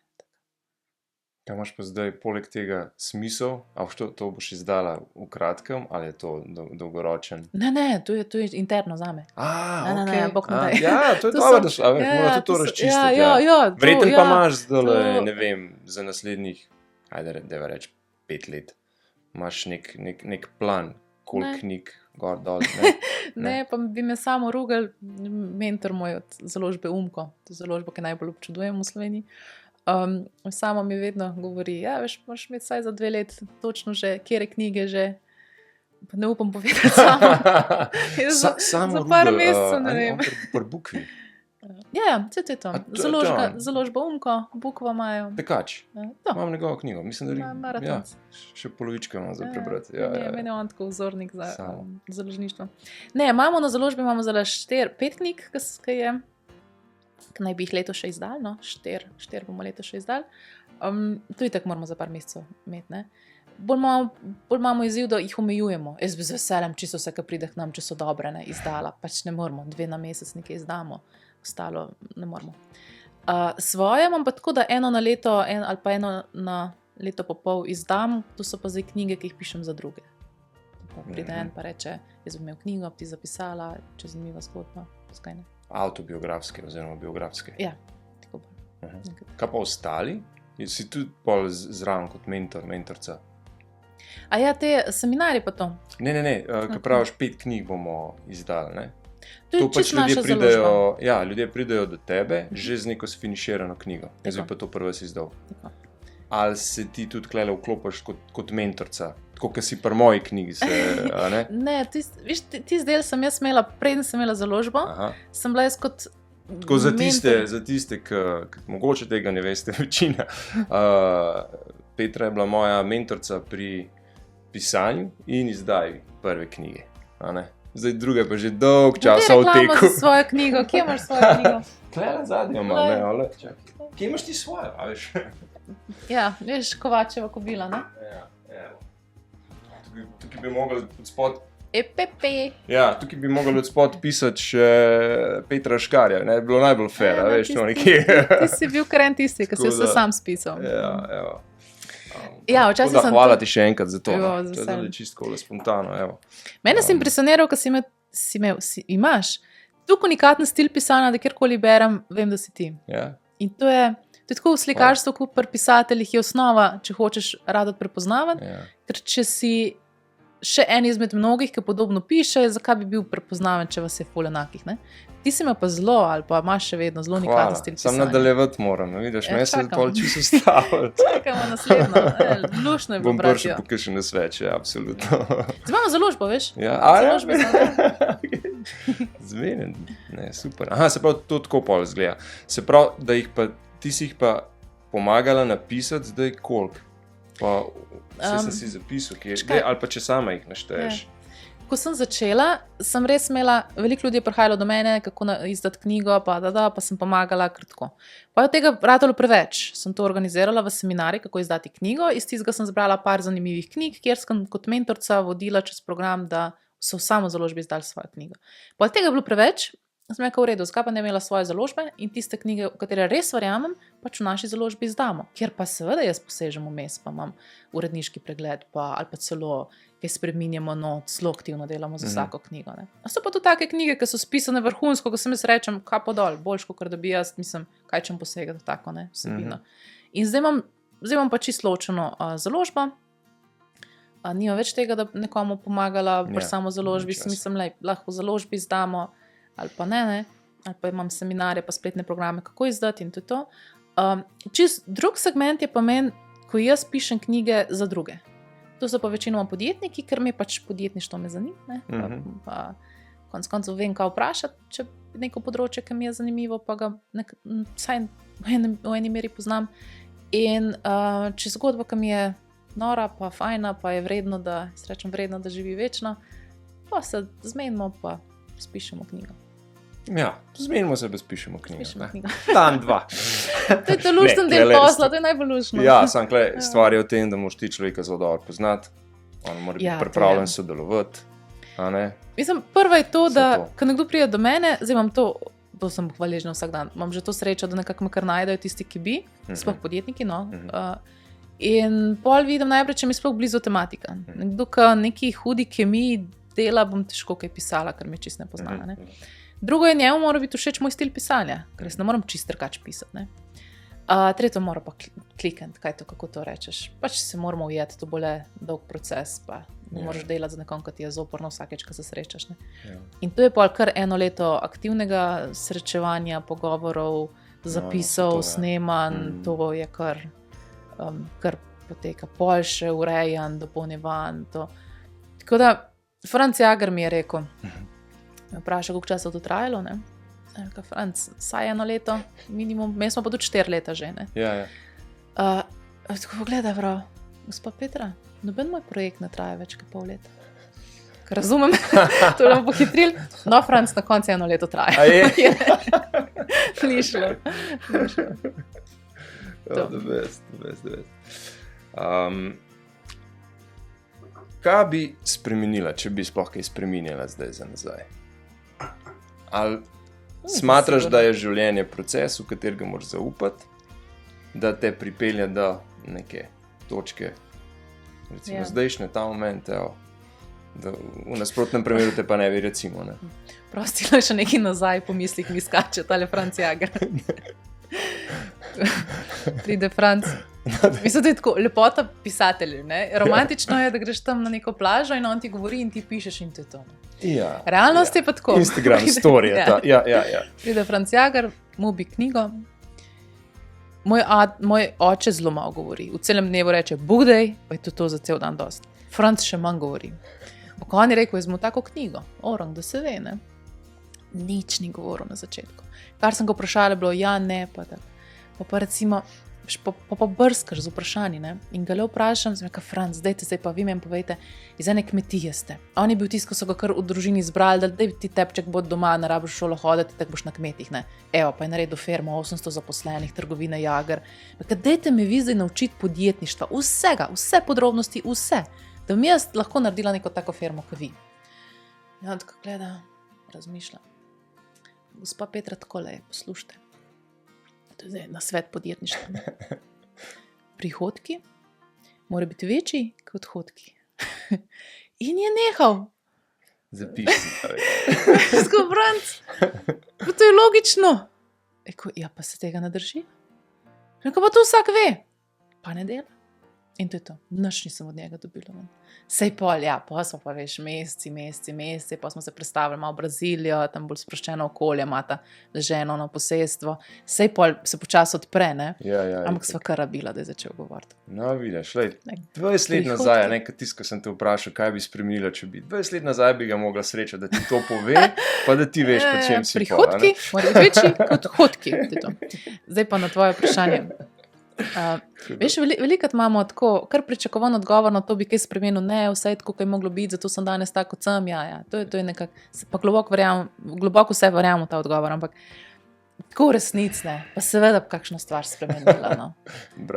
S1: Kaj imaš pa zdaj poleg tega smisel? A to boš izdala v kratkem ali je to dolgoročen?
S2: Ne, to je interno zame. Ne, bog ne daj.
S1: Ja, to je dobro, da šla, mora to razčistiti. Vreten pa imaš zdaj, ne vem, za naslednjih, ajde, deva reči, 5 let. Imaš nek plan, koliko knjig, gor, dol, ne?
S2: Ne, pa bi me samo rugal, mentor moj od založbe Umko, to je založba, ki najbolj občudujem v Sloveniji. Samo mi vedno govori, ja, veš, moraš imeti vsaj za 2 let točno že, kjere knjige že, pa ne upam povedati samo za par mesecev, ne vem.
S1: Pri Bukvi.
S2: Ja, to je to. Založba Umko, Bukva imajo.
S1: Pekač. Imam njegovo knjigo, mislim, da še polovičko imam za prebrati.
S2: Meni je on tako vzornik za založništvo. Ne, imamo na založbi, imamo zdaj 5 knjig, ki je ki naj bi jih leto še izdali, no, 4 bomo leto še izdali. To itak moramo za par mesecev imeti, ne. Bolj imamo izziv, da jih omejujemo. Jaz bi z veseljem čisto vse, ki pride k nam, če so dobre, ne, izdala. Pač ne moramo, 2 na mesec nekaj izdamo, ostalo ne moramo. Svoje imam pa tako, da eno na leto, ali pa eno na leto pa pol izdam, to so pa zdaj knjige, ki jih pišem za druge. Pa pride en pa reče, jaz bi imel knjigo, bi ti zapisala, če je zanimiva zgodba, skaj ne.
S1: Autobiografske oziroma biografske.
S2: Ja, tako pa.
S1: Kaj pa ostali? Si tudi pol zraven kot mentorca?
S2: A ja, te seminarje pa to?
S1: Ne, kaj praviš, 5 knjig bomo izdali, ne?
S2: To je čisto naša založba.
S1: Ja, ljudje pridejo do tebe že z neko sfiniširano knjigo. Jaz bi pa to prvo si izdal. Ali se ti tudi klele vklopiš kot mentorca? Tako, kot si pri moji knjigi se, a ne?
S2: Ne, tisti del sem jaz imela, preden sem imela založbo, sem bila jaz kot
S1: tako za tiste, ki mogoče tega ne veste, večina. Petra je bila moja mentorca pri pisanju in izdaji prve knjige, a ne? Zdaj druga pa že dolg časa v teku.
S2: Kje reklamo za svojo knjigo? Kje imaš svojo knjigo?
S1: Klele zadnjo imam, ne, ale, čakaj. Kje imaš ti svojo, a veš?
S2: Ja, veš, Kovačeva kobila, ne?
S1: Ja, evo. Tukaj bi mogli od spod...
S2: EPP.
S1: Ja, tukaj bi mogli od spod pisati še Petra Škarja, ne? Bilo najbolj fair, veš, to nekje.
S2: Ti si bil kren tisti, ki si se sam spisal.
S1: Ja, evo.
S2: Ja, včasih sem...
S1: Hvala ti še enkrat za to.
S2: To
S1: je čisto spontano, evo.
S2: Mene si impresioniral, ko imaš tako unikaten stil pisanja, da kjerkoli berem, vem, da si ti.
S1: Ja.
S2: In to je tako v slikarstvu, kot pri pisateljih je osnova, če hočeš rad prepoznavati, ker če si še en izmed mnogih, ki podobno piše, zakaj bi bil prepoznaven, če vas je ful enakih, ne? Ti si me pa zelo, ali pa imaš še vedno zelo unikaten stil pisanja.
S1: Sam nadaljevati moram, vidiš, me se pol čisto stavil.
S2: Čakamo naslednjo, lušno je bilo
S1: bom prišel po kakšen nasvet, absolutno.
S2: Zdaj imamo založbo, veš?
S1: Ja, zmenen, ne, super. Aha, se pravi, to tako pol zgleda. Se pravi, da ti si jih pa pomagala napisati, zdaj koliko? Pa vse si zapisal, ali pa če sama jih našteješ.
S2: Ko sem začela, sem res imela, veliko ljudi je prihajalo do mene, kako izdati knjigo, pa sem pomagala kratko. Pa je tega ratalo preveč. Sem to organizirala v seminarji, kako izdati knjigo. Iz tistega sem zbrala par zanimivih knjig, kjer sem kot mentorca vodila čez program, da so v samo založbi izdali svojo knjigo. Pa je tega bilo preveč, sem rekla v redu, zakaj pa ne imela svoje založbe in tiste knjige, v katere res verjamem, pač v naši založbi izdamo. Kjer pa seveda jaz posežem vmes, pa imam uredniški pregled, ali pa celo kaj spreminjamo, zelo aktivno delamo za vsako knjigo. Ne. A so pa to take knjige, ki so spisane vrhunsko, ko sem jaz rečem, kaj pa dol, boljš, kot da bi jaz, mislim, kaj čem posegati tako, ne, vsebino. In zdaj imam pa čisto ločeno založbo, nimam več tega, da nekomu pomagala pri samo založbi, mislim, lahko v založbi izdamo, ali pa ne, ali pa imam seminarje, pa spletne programe, kako izdati in to je to. Čist drug segment je pa meni, ko jaz pišem knjige za druge. To so pa večinoma podjetniki, ker me pač podjetništvo me zanima, ne? Pa konec koncev vem, kaj vprašati, če neko področje, ki mi je zanimivo, pa ga vsaj v eni meri poznam. In če zgodba, ki mi je nora, pa fajna, pa je vredno, da živi večno, pa se zmenimo, pa spišemo knjigo.
S1: Ja, zmenimo se, da spišemo knjigo.
S2: Spišemo knjigo.
S1: Dan, dva.
S2: To je to lušten del posla, to je najbolj luštno.
S1: Ja, sam klej, stvar je v tem, da moraš ti človeka zelo dobro poznati, on mora biti pripravljen sodelovati, a ne?
S2: Mislim, prvo je to, da ko nekdo pride do mene, zdaj imam to sem hvaležna vsak dan, imam že to srečo, da nekako me kar najdejo tisti, ki bi, sploh podjetniki, no. In pol vidim najprej, če mi sploh blizu tematika. Nekdo, ki neki hudi kemiji dela, bom težko kaj pisala, ker me čist ne poznala, ne. Drugo je, njemu mora biti všeč moj stil pisanja, ker jaz ne moram čist trkač pisati, ne. Tretjo mora pa klikniti, kako to rečeš. Pač se moramo ujeti, to bo le dolg proces, pa ne moraš delati za nekom, ki ti je zoporno vsakeč, ko se srečaš, ne. In to je pol kar 1 leto aktivnega srečevanja, pogovorov, zapisov, snemanj, to je kar poteka, pol še urejan, dopolnjevan, to. Tako da, Franc Jager mi je rekel, me vprašal, koliko časa to trajalo, ne? Rekel, Franc, saj 1 leto, minimum, mi smo pa tudi 4 leta že, ne?
S1: Ja.
S2: Tako pogleda, prav, gospa Petra, noben moj projekt ne traja več kot pol leta. Ker razumem, to bomo pohitrili. No, Franc, na koncu 1 leto traja.
S1: A je?
S2: Ni šlo.
S1: The best. Kaj bi spremenila, če bi sploh kaj spremenila zdaj za nazaj? Ali smatraš, da je življenje proces, v katerega moraš zaupati, da te pripelje do neke točke, recimo zdajšnje, ta moment, da v nasprotnem primeru te pa ne bi, recimo, ne?
S2: Prostilo je še nekaj nazaj, po mislih mi skače, tale Franc Jager. Pride Franc. Mislim, da je tako lepota pisateljev, ne? Romantično je, da greš tam na neko plažo in on ti govori in ti pišeš in to je to.
S1: Ja.
S2: Realnost je pa tako.
S1: Instagram story je ta. Ja.
S2: Pride Franc Jager, mu bi knjigo. Moj oče zelo malo govori. V celem dnevu reče, Bugdej, pa je to za cel dan dost. Franc še manj govori. Ko on je rekel, jaz mu tako knjigo. Orang, da se ve, ne? Nič ni govoril na začetku. Kar sem ga vprašala, je bilo, ja, ne, pa tako. Pa recimo, pa brskaš z vprašanji, ne? In ga le vprašam, sem rekel, Franc, dajte zdaj pa vi meni povejte, iz ene kmetije ste. On je bil tisto, ko so ga kar v družini izbrali, da daj ti tepček bod doma, ne rabiš v šolo hoditi, tako boš na kmetih, ne. Evo, pa je naredil firmo, 800 zaposlenih, trgovina Jager. Dajte me vi zdaj naučiti podjetništva, vse podrobnosti, vse, da mi jaz lahko naredila neko tako firmo, kot vi. In on tako gleda, razmišlja. Gospa Petra, takole je, poslušajte. To je na svet podjetništva. Prihodki mora biti večji kot odhodki. In je nehal.
S1: Zapiši.
S2: Sko, Franc, pa to je logično. Eko, ja, pa se tega ne drži. Eko, pa to vsak ve. Pa ne dela. In to je to. Nič nisem od njega dobila. Sej pol, ja, pa smo pa veš meseci, pa smo se predstavili malo v Brazilijo, tam bolj sproščeno okolje, imata ženo na posestvo. Sej pol se počasi odpre, ne?
S1: Ja,
S2: ampak sva kar rabila, da je začel govoriti.
S1: No, vidiš, 20 let nazaj, nekaj tisto, ko sem te vprašal, kaj bi spremenila, če bi 20 let nazaj bi ga mogla srečati, da ti to pove, pa da ti veš, po čem si
S2: prihodki, mora biti večji kot odhodki. Zdaj pa na tvoje vprašanje. Veš, velikrat imamo tako, kar pričakovan odgovor na to bi kaj spremenil, ne, vse je tako, kaj je moglo biti, zato sem danes tako, kot sem, ja, to je nekako, pa globoko vse verjamem v ta odgovor, ampak tako resnicne, pa seveda kakšno stvar spremenila, no.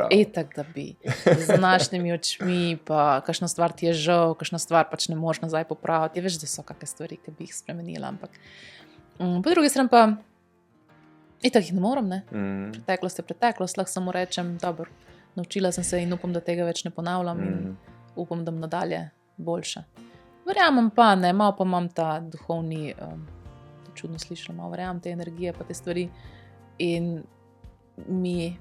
S2: Etak, da bi z današnjimi očmi, pa kakšna stvar ti je žal, kakšna stvar pač ne moraš nazaj popraviti, veš, da so kakšne stvari, ki bi jih spremenila, ampak po drugi strani pa itak jih ne moram, ne. Preteklost je preteklost, lahko samo rečem, dobro, naučila sem se in upam, da tega več ne ponavljam in upam, da bom nadalje boljša. Verjamem pa, ne, malo pa imam ta duhovni, čudno slišala, malo verjamem te energije pa te stvari in mi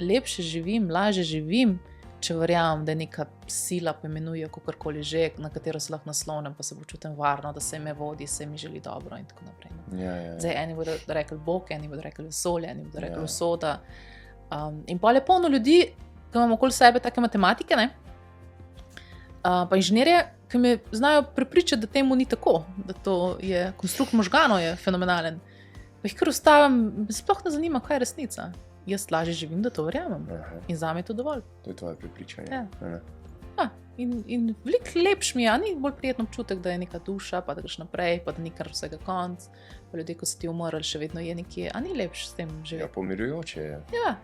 S2: lepše živim, lažje živim, če verjamem, da je neka sila, poimenuje kakorkoli že, na katero se lahko naslonim, pa se počutim varno, da se me vodi, se mi želi dobro in tako naprej.
S1: Ja.
S2: Zdaj, eni bodo rekli Bog, eni bodo rekli vesolje, eni bodo rekli usoda. In pa je polno ljudi, ki imamo okoli sebe take matematike, ne? Pa inženirje, ki me znajo prepričati, da temu ni tako, da to je, konstrukt možganov je fenomenalen. Pa jih kar ustavim, sploh ne zanima, kaj je resnica. Jaz lažje živim, da to verjamem. In zame je to dovolj.
S1: To je tvoje prepričanje.
S2: Ja. Ja, in veliko lepš mi je, a ni bolj prijetno občutek, da je neka duša, pa da greš naprej, pa da ni kar vsega konc, pa ljudje, ko so ti umrli, še vedno je nekje, a ni lepš s tem
S1: Ja,
S2: živeti.
S1: pomirjujoče je.
S2: Ja.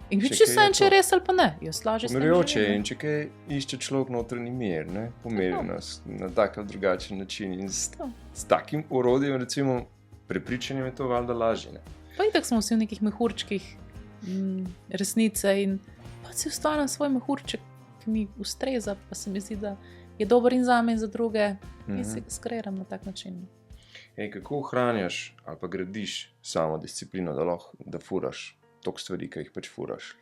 S2: In
S1: Če
S2: če
S1: kaj
S2: se
S1: je
S2: če je
S1: to.
S2: res ali pa ne, jaz lažje s tem
S1: Pomirjujoče je
S2: živim,
S1: in če kaj išče človek notranji mir, ne? Pomirjenost na tak ali drugačen način in
S2: To.
S1: s takim orodjem, recimo, prepričanjem je to valjda lažje, ne?
S2: Pa itak smo vsi v nekih mehurčkih resnice in pa si ustvarjam svoj mehurček, ki mi ustreza, pa se mi zdi, da je dober in zame in za druge in se skreiram na tak način.
S1: Ej, kako ohranjaš ali pa gradiš samo disciplino, da lahko da furaš toliko stvari, ki jih pač furaš,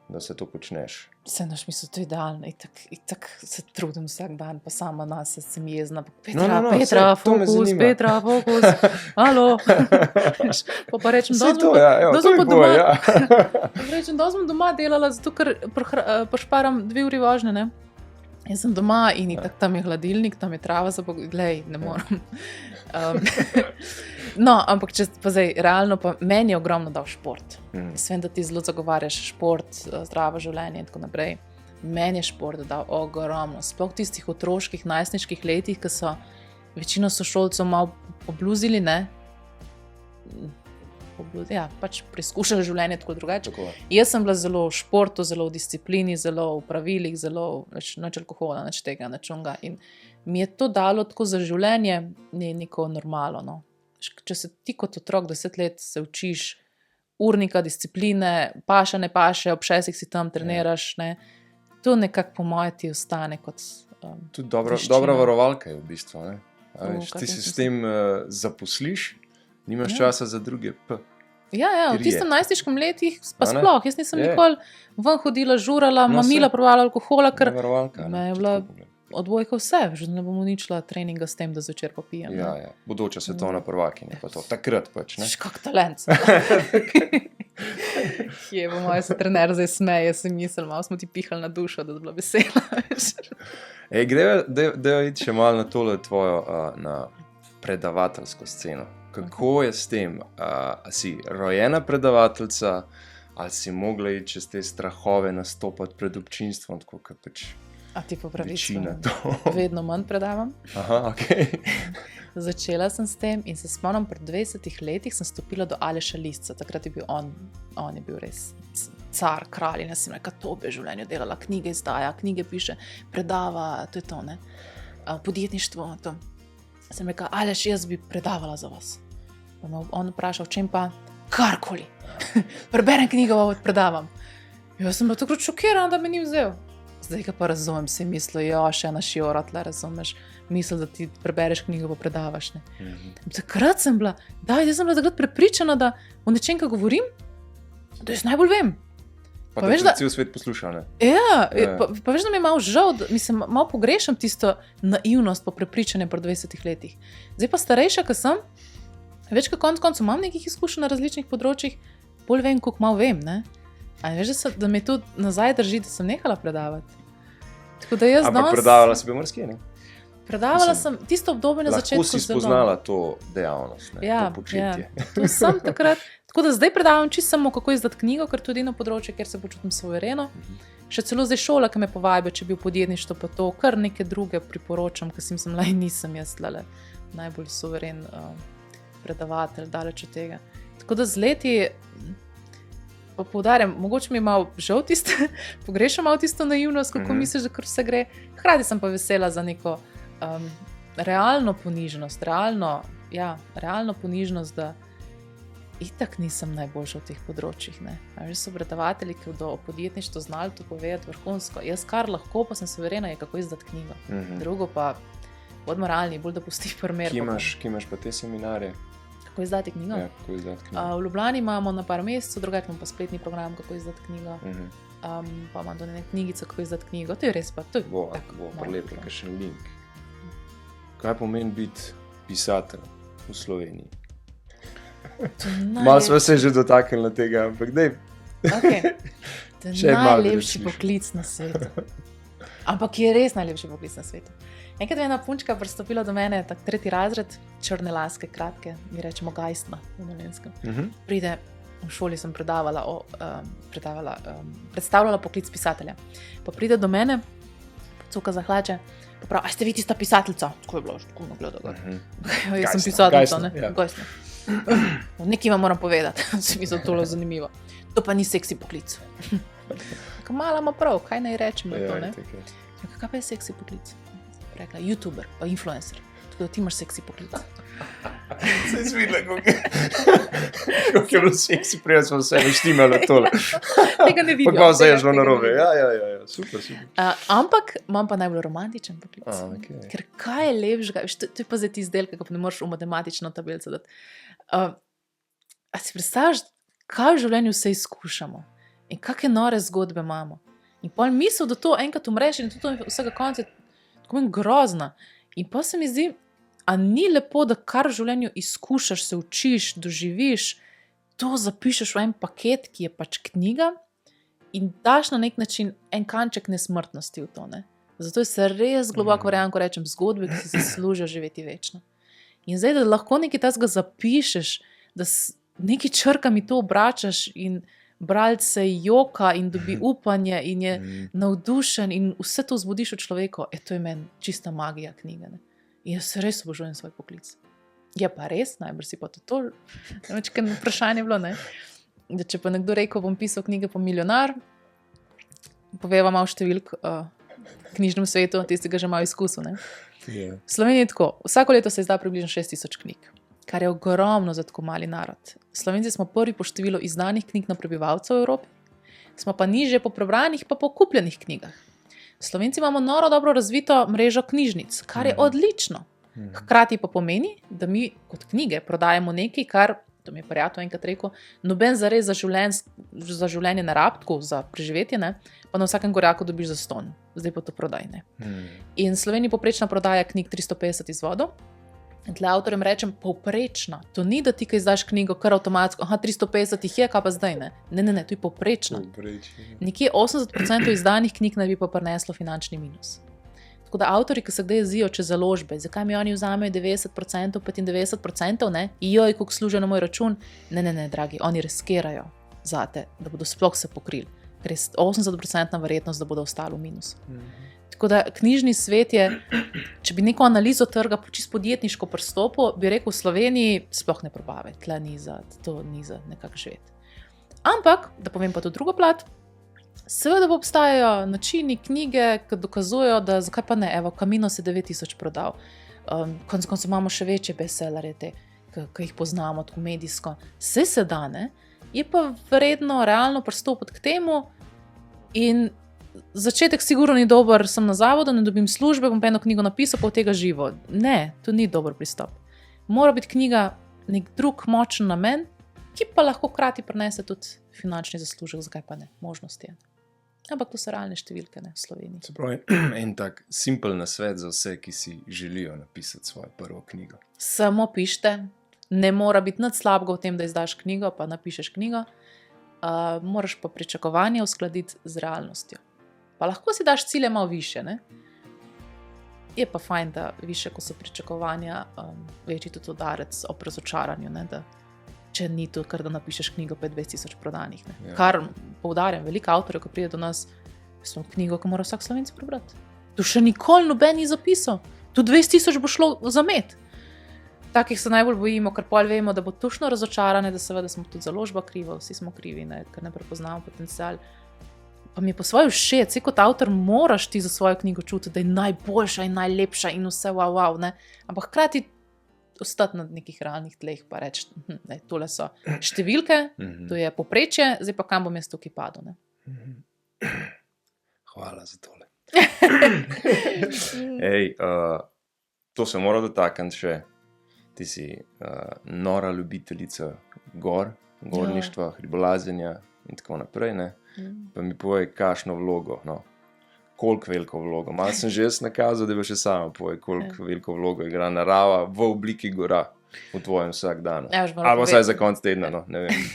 S1: da se to počneš?
S2: Vse naš misel, to je idealno, itak se trudim vsak dan, pa sama nas sem jezna.
S1: Petra,
S2: Petra,
S1: saj, to me
S2: fokus,
S1: zanima.
S2: Petra, fokus, alo. Pa rečem,
S1: Saj to, ja, evo,
S2: da
S1: to
S2: sem
S1: je
S2: pa
S1: boje,
S2: doma,
S1: ja.
S2: rečem, da sem doma delala, zato ker prišparam 2 uri vožnje, ne. Jaz sem doma in itak tam je hladilnik, tam je trava za glej, ne morem. No, ampak če pa zdaj, realno pa meni je ogromno dal šport. Jaz vem, da ti zelo zagovarjaš šport, zdravo življenje in tako naprej. Meni je šport dal ogromno, sploh v tistih otroških, najstniških letih, ki so večino sošolcev malo pobluzili, ne? Ja, pač preizkušali življenje tako drugače.
S1: Tako je.
S2: Jaz sem bila zelo v športu, zelo v disciplini, zelo v pravilih, zelo nič alkohola, nič tega, nič onga. In mi je to dalo tako za življenje neko normalo. No. Če se ti kot otrok 10 let se učiš urnika, discipline, paša, ne paše, ob 6 si tam treniraš, ne, to nekako po moje ti ostane kot
S1: Tudi
S2: veščina.
S1: dobra varovalka je v bistvu, ne? A
S2: V
S1: veš, ti
S2: kakem
S1: se s
S2: smislu?
S1: tem zaposliš, nimaš
S2: Ja.
S1: časa za druge
S2: Ja, v
S1: Ker je.
S2: tistem najstniškem letih pa
S1: A ne?
S2: sploh. Jaz nisem
S1: Je.
S2: nikoli ven hodila, žurala,
S1: No,
S2: mamila,
S1: saj.
S2: provala alkohola, ker
S1: varovalka.
S2: me
S1: ne,
S2: je
S1: če
S2: bila-
S1: tako pogledam.
S2: odbojka vse, že ne bom uničila treninga s tem, da zvečer popijem.
S1: Ja, ja. Bodoča svetovna prvakinja, pa to. Takrat pač, ne?
S2: Veš, kak talent. Kje bo moj se trener zdaj smeje, si misel, malo smo ti pihali na dušo, da je bila vesela. veš.
S1: Ej, greva, da iti še malo na tole tvojo na predavateljsko sceno. Kako je s tem? A si rojena predavateljica, ali si mogla iti čez te strahove nastopati pred občinstvom, tako kot pač
S2: A ti pa praviš,
S1: večina to.
S2: vedno manj predavam.
S1: Aha, ok.
S2: Začela sem s tem in se spomnim, pred 20 letih sem stopila do Aleša Lisca. Takrat je bil on je bil res car, kralj in jaz sem rekla, to bi v življenju delala, knjige izdaja, knjige piše, predava, to je to, ne. Podjetništvo, to. Sem rekla, Aleš, jaz bi predavala za vas. Pa me on vprašal, čem pa, karkoli. Preberem knjigo, pa predavam. Jaz sem bila takrat šokirana, da me ni vzel. Zdaj ga pa razumem, si mislil, jo, še ena šiora tle, razumeš, misel, da ti prebereš knjigo, pa predavaš, ne. Takrat sem bila, jaz sem bila takrat prepričana, da o nečem, kaj govorim, da jaz najbolj vem.
S1: Pa
S2: Pa
S1: da
S2: veš,
S1: te
S2: da-
S1: cel svet posluša, ne?
S2: Ja,
S1: Ja.
S2: pa veš, da mi je malo žal, mislim, malo pogrešam tisto naivnost pa prepričanje pred 20 letih. Zdaj pa starejša, ko sem, več kot konc koncev imam nekih izkušenj na različnih področjih, bolj vem, koliko malo vem, ne. A veš, da me to nazaj drži, da sem nehala predavati. Tako da jaz
S1: Ampak
S2: danes
S1: predavala si bi marsikje, ne?
S2: predavala
S1: mislim,
S2: sem tisto obdobje na
S1: Lahko
S2: začetku
S1: si
S2: zelo.
S1: spoznala to dejavnost, ne?
S2: Ja,
S1: To početje.
S2: To sem takrat. Tako da zdaj predavam čisto samo, kako izdati knjigo, ker tudi na področju, kjer se počutim suvereno. Še celo zdaj šola, ki me povabi, če bi v podjetništvu, pa to, kar neke druge priporočam, ker si mislim, da nisem jaz tlele najbolj suveren predavatelj, daleč od tega. Tako da z leti, pa poudarjam, mogoče mi je malo žal tiste, pogrešam malo tisto naivnost, kako misliš, da kar vse gre. Hkrati sem pa vesela za neko realno ponižnost, realno ponižnost, da itak nisem najboljša v teh področjih. Ne. A že so predavatelji, ki bodo o podjetništvu znali to povedati vrhunsko. Jaz kar lahko, pa sem suverena, je kako izdati knjigo. Drugo pa, bodimo realni, bolj da pustiš primer.
S1: Kje imaš pa te seminarje?
S2: Kako izdati knjigo?
S1: Ja, kako izdati knjigo?
S2: V Ljubljani imamo na par mesecev, drugače imamo pa spletni program, kako izdati knjigo. Pa imam tudi knjigico, kako izdati knjigo. To je res pa, to je
S1: Bo
S2: tako,
S1: prelepil
S2: malo.
S1: kakšen link. Kaj pomeni biti pisatelj v Sloveniji?
S2: To je
S1: Malo smo se že dotaknili tega, ampak daj.
S2: Okay. To je
S1: Še malo bi
S2: najlepši
S1: slišal.
S2: poklic na svetu. Ampak je res najlepši poklic na svetu. Enkrat je ena punčka pristopila do mene, tak 3. razred, črne laske, kratke, mi rečemo gajstna v Dolenjskem. Pride, v šoli sem predstavljala poklic pisatelja. Pa pride do mene, cuka za hlače. Pa prav, a ste vi tista pisateljica? Tako je bilo, tako me gleda. Jaz sem pisateljica, ne? Gajsna. Nekaj vam moram povedati, se mi je tole zanimivo. To pa ni seksi poklic. Mala ima prav, kaj naj rečemo to, ne? Kaj pa je seksi poklic? Rekla, YouTuber, pa influencer. Tako da ti imaš seksi poklic.
S1: Se je zvidela, kako je bilo seksi, prej smo vse naštimali tole.
S2: Tega ne vidim.
S1: Pa kao zdaj je žlo narobe. Ja, super.
S2: Ampak imam pa najbolj romantičen poklic.
S1: Okay.
S2: Ker kaj je lepšega? To je pa za ti izdelke, ko ne moreš v matematično tabelco dati. A si predstavljaš, kaj v življenju vse izkušamo in kakšne nore zgodbe imamo. In pol misel, da to enkrat umreš in to vsega konca je tako meni grozna. In pa se mi zdi, a ni lepo, da kar v življenju izkušaš, se učiš, doživiš, to zapišeš v en paket, ki je pač knjiga in daš na nek način en kanček nesmrtnosti v to, ne? Zato se res globoko verjamem, ko rečem zgodbe, ki si zaslužijo živeti večno. In zdaj, da lahko nekaj tazga zapišeš, da neki črkami to obračaš in bralec se joka in dobi upanje in je navdušen in vse to vzbudiš v človeku, to je meni čista magija knjige, ne? In jaz res obožujem svoj poklic. Je pa res, najbrž si pa to nekaj vprašanje bilo, ne? Da če pa nekdo rekel, bom pisal knjige po milijonar, poveva malo številk knjižnem svetu, tistega že malo izkusil, ne?
S1: Yeah.
S2: V Sloveniji je tako, vsako leto se izda približno 6000 knjig, kar je ogromno za tako mali narod. Slovenci smo prvi po številu izdanih knjig na prebivalcev v Evropi, smo pa nižje po prebranih pa po kupljenih knjigah. Slovenci imamo noro dobro razvito mrežo knjižnic, kar je odlično. Hkrati pa pomeni, da mi kot knjige prodajamo nekaj, kar, to mi je prijatelj enkrat rekel, noben zares za življenje ne rab, tako za preživetje, ne, pa na vsakem gorjaku dobiš zastonj. Zdaj pa to prodaj, ne. In v Sloveniji povprečna prodaja knjig 350 izvodov. In tle avtorjem rečem, povprečna. To ni, da ti, ko izdaš knjigo, kar avtomatsko, 350 jih je, kaj pa zdaj, ne? Ne, to je povprečna. Nekje 80% izdanih knjig naj bi pa prineslo finančni minus. Tako da avtori, ki se kdaj jezijo čez založbe, zakaj mi oni vzamejo 90%, 95%, ne? Joj, koliko služijo na moj račun. Ne, dragi, oni riskirajo zate, da bodo sploh se pokrili. Ker je 80% verjetnost, da bodo ostali v minus. Tako da knjižni svet je, če bi neko analizo trga po čisto podjetniško pristopu, bi rekel v Sloveniji sploh ne probave, tle ni za nekak živeti. Ampak, da povem pa to drugo plat, seveda obstajajo načini, knjige, ki dokazujejo, da zakaj pa ne, evo, Camino se 9000 prodal. Konec koncev imamo še večje bestsellerje te, ki jih poznamo tako medijsko. Vse se da, ne? Je pa vredno realno pristopiti k temu in začetek sigurno ni dober, sem na zavodu, ne dobim službe, bom pa eno knjigo napisal, pa od tega živo. Ne, to ni dober pristop. Mora biti knjiga nek drug močen namen, ki pa lahko hkrati prinese tudi finančni zaslužek, zakaj pa ne, možnosti je. Ampak to so realne številke, ne, v Sloveniji.
S1: Se pravi, en tak simpel nasvet za vse, ki si želijo napisati svojo prvo knjigo.
S2: Samo pišite, ne mora biti nič slabega v tem, da izdaš knjigo, pa napišeš knjigo, moraš pa pričakovanje uskladiti z realnostjo. Pa lahko si daš cilje malo više, ne? Je pa fajn, da više, ko so pričakovanja, večji tudi udarec ob razočaranju, ne? Da če ni to, kar da napišeš knjigo 2000 prodanih, ne? Ja. Kar poudarjam, veliko avtorjev, ko pride do nas, smo knjigo, ki mora vsak Slovenci prebrati. To še nikoli noben ni zapisal. Tu 200.000 bo šlo za med. Takih se najbolj bojimo, ker pol vemo, da bo tušno razočarane, da seveda smo tudi založba kriva, vsi smo krivi, ne? Ker ne prepoznamo potencial. Pa mi je po svoje všeč, kot avtor moraš ti za svojo knjigo čutiti, da je najboljša in najlepša in vse wow, ne? Ampak hkrati ostati na nekih realnih tleh pa reči, ne, tole so številke, to je povprečje, zdaj pa kam bom jaz tukaj padel, ne?
S1: Hvala za tole. Ej, to se mora dotakniti še. Ti si nora ljubiteljica gorništva, hribolazenja in tako naprej, ne? Pa mi povej, kakšno vlogo, no, koliko veliko vlogo. Malo sem že jaz nakazal, da bi še sama povej, koliko veliko vlogo igra narava v obliki gora v tvojem vsak dan. Ali vsaj za konc tedna, no, ne vem.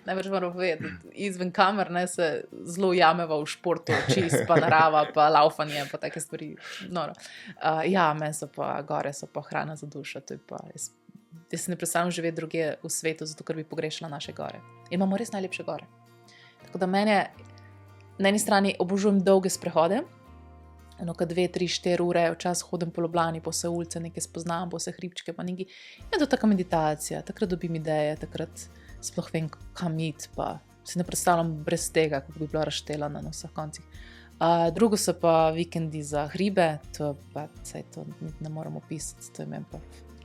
S2: Najbrž moram povedati, izven kamer, ne, se zelo ujameva v športu, čist, pa narava, pa laufanje, pa take stvari. Noro. Ja, meni so pa gore, so pa hrana za dušo, to je pa, jaz se ne predstavljam živeti drugje v svetu, zato ker bi pogrešala naše gore. Imamo res najlepše gore. Tako da mene na eni strani obožujem dolge sprehode, Ka 2, 3, 4 ure, včasih hodim po Ljubljani, po vse ulice, nekaj spoznam, po vse hribčke, pa nekaj. Je to taka meditacija, takrat dobim ideje, takrat sploh vem, kam iti, pa si ne predstavljam brez tega, kako bi bila razštelana na vseh koncih. Drugo so pa vikendi za hribe, to pa, saj to ne moramo pisati, to je meni pa...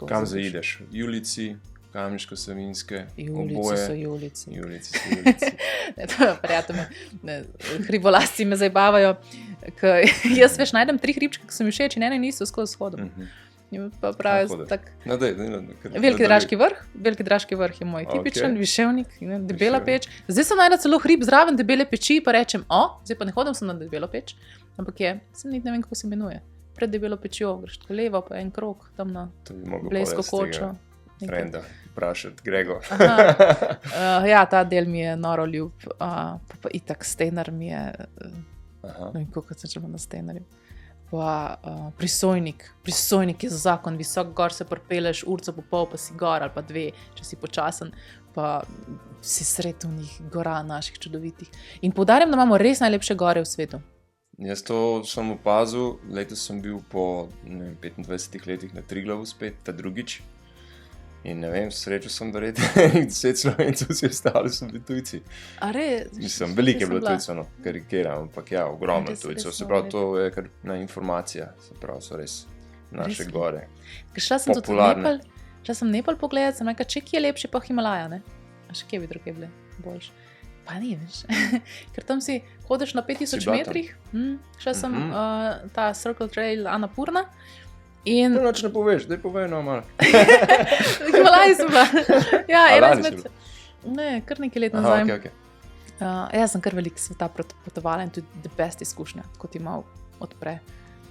S1: Kam zaideš? Julici, Kamniško-Savinjske,
S2: Julici.
S1: Julici so Julici.
S2: Prijatelj, hribolasci me zabavajo, ker jaz veš najdem 3 hribčke, ki so mi všeč in ene niso skozi hodom. Pa pravijo tak... Veliki Draški vrh je moj tipičen, Viševnik, Debela peč. Zdaj sem najdel celo hrib zraven Debele peči, pa rečem, zdaj pa ne hodim sem na Debelo peč, ampak sem ne vem, kako se imenuje. Pred Debelo pečjo, greš tako levo, pa en krog, tam na Blejsko kočo.
S1: Frenda, vprašati Grego.
S2: Ja, ta del mi je noro ljub, pa itak Stenar mi je, ne vem, kako se čemo na Stenarju. Pa prisojnik je zakon, visok gor se pripeleš, urco po pol, pa si gor, ali pa 2, če si počasen, pa si sred unih gora naših čudovitih. In poudarjam, da imamo res najlepše gore v svetu.
S1: Jaz to sem opazil, letos sem bil po 25 letih na Triglavu spet, ta drugič. In ne vem, srečo sem verjetno 10 Slovencev, vsi ostali so bili tujci.
S2: A res?
S1: Mislim, veliko je bilo tujcev, no, karikiram, ampak ja, ogromno tujcev. Se pravi, to je kar informacija, se pravi, so res naše gore.
S2: Šla sem tudi v Nepal, Nepal pogledati, sem rekla, če kje je lepše pa Himalaja, ne? A še kje bi druge bile boljše? Pa ni, veš. Ker tam si hodiš na 5000 metrih, šla sem ta Circle Trail Annapurna. In...
S1: To noč ne poveš, daj povej no malo.
S2: V Himalaji sem bila. Ja, ne, kar nekaj let nazaj.
S1: Okay.
S2: Jaz sem kar veliko sveta potovala in tudi the best izkušnja, ko ti malo odpre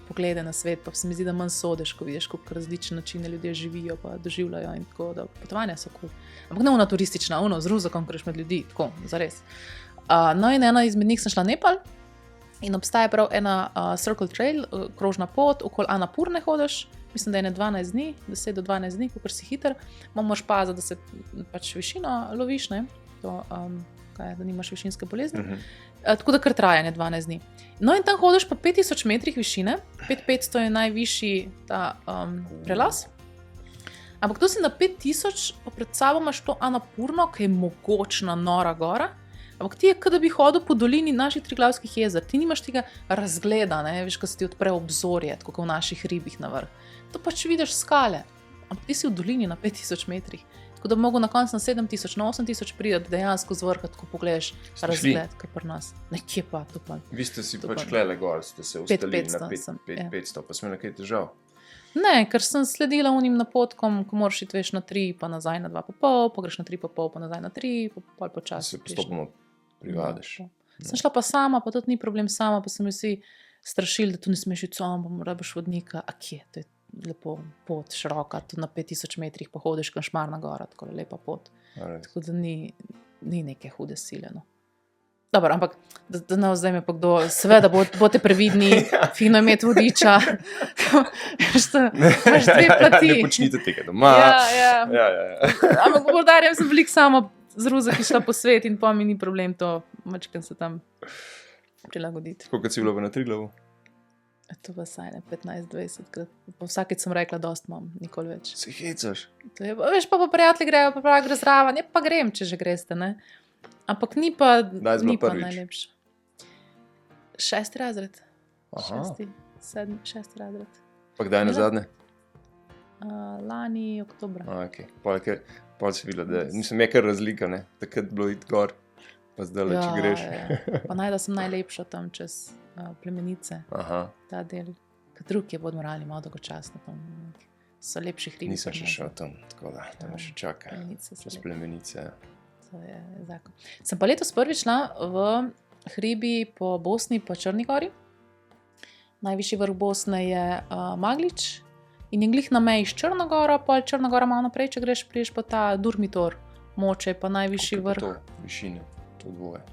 S2: poglede na svet, pa se mi zdi, da manj sodeš, ko vidiš, kako različne načine ljudje živijo, pa doživljajo in tako, da potovanja so cool. Ampak ne ona turistična, z ruzakom greš med ljudi, tako, zares. No in ena izmed njih sem šla Nepal in obstaja prav ena Circle Trail, krožna pot, okoli Annapurne hodiš, mislim, da je 12 dni, 10 do 12 dni, kakor si hiter, moraš paziti, da se pač višino loviš, ne, to, da nimaš višinske bolezni. Tako da kar trajanje 12 dni. No in tam hodiš po 5000 metrih višine, 5500 je najvišji ta prelaz, ampak tu si na 5000, pa pred sabo imaš to Annapurno, ki je mogočna, nora gora, ampak ti je, kot da bi hodil po dolini naših Triglavskih jezer, ti nimaš tega razgleda, ne, veš, ko se ti odpre obzorje, tako kot v naših hribih na vrh. To pač vidiš skale, ampak ti si v dolini na 5000 metrih. Tako da bi mogel na koncu na 7000, na 8000 pridati dejansko z vrha, tako pogledaš razgled, kar pri nas. Nekje pa, to pa.
S1: Vi ste si pač klele gor, ste se ustalili na 500, pa smo nekaj težav.
S2: Ne, ker sem sledila unim napotkom, ko moraš iti veš na 3, pa nazaj na 2,5, pa greš na 3,5, pa nazaj na 3, pa počasi.
S1: Se postopno privadiš.
S2: Sem šla pa sama, pa tudi ni problem sama, pa sem vsi strašili, da tu ne smeš iti sam, pa moraš vodnika, a kje, to je lepo pot, široka, tudi na 5000 metrih pa hodiš kam Šmarna gora, tako lepa pot. Tako da ni neke hude sile, no. Dobro, ampak da ne zdaj me pa kdo, seveda bote previdni, fino imeti vodiča. Imaš 2 plati.
S1: Ne počnite tega doma. Ja.
S2: Ampak poudarjam, sem veliko sama z ruzaki šla po svet in pa mi ni problem to, mačkam se tam prilagoditi.
S1: Koliko si bila na Triglavu?
S2: To pa saj ne, 15-20 krat. Pa vsakeč sem rekla, dost imam, nikoli več.
S1: Se hecaš?
S2: Veš, pa prijatelji grejo, pa pravi, gre zraven, pa grem, če že greste, ne. Ampak ni pa najlepše. 6. razred. 6. razred.
S1: Pa kdaj na zadnje?
S2: Lani, oktobra.
S1: Ok, pol si videla, da nisem je kar razlika, ne, takrat bilo iti gor, pa zdaj če greš.
S2: Pa najda sem najlepša tam čez Plemenice, ta del. Ker drug je Podmoralni malo dolgočasno, tam so lepši hribi.
S1: Nisem še šel tam, tako da tam še čaka, čez Plemenice.
S2: To je zakon. Sem pa letos prvič šla v hribi po Bosni, po Črni gori. Najvišji vrh Bosne je Maglič in je glih na meji s Črno goro, pol Črna gora malo naprej, če greš, priješ pa ta Durmitor, Moče, pa najvišji vrh.
S1: To, višine, to dvoje.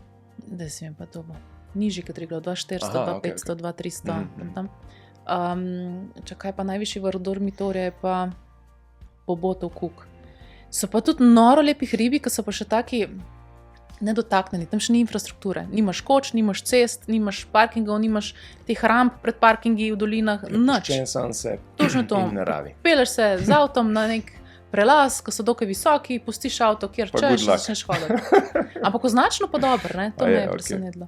S2: Da si vem pa to bo. Nižji, kot Triglav, 2400, 2500, 2300. Tam. Čakaj pa najvišji vrh Durmitorja je pa Bobotov Kuk. So pa tudi noro lepi hribi, ki so pa še taki nedotaknjeni, tam še ni infrastrukture. Nimaš koč, nimaš cest, nimaš parkingov, nimaš teh ramp pred parkingi v dolinah, nič.
S1: Če en sam se
S2: Točno to.
S1: in naravi.
S2: Peleš se z avtom na nek prelaz, ko so dokaj visoki, pustiš avto, kjer
S1: Pa
S2: češ,
S1: good luck.
S2: začneš hoditi. Ampak označno pa dobro, ne? To
S1: A
S2: me
S1: je,
S2: je
S1: okej.
S2: presenetilo.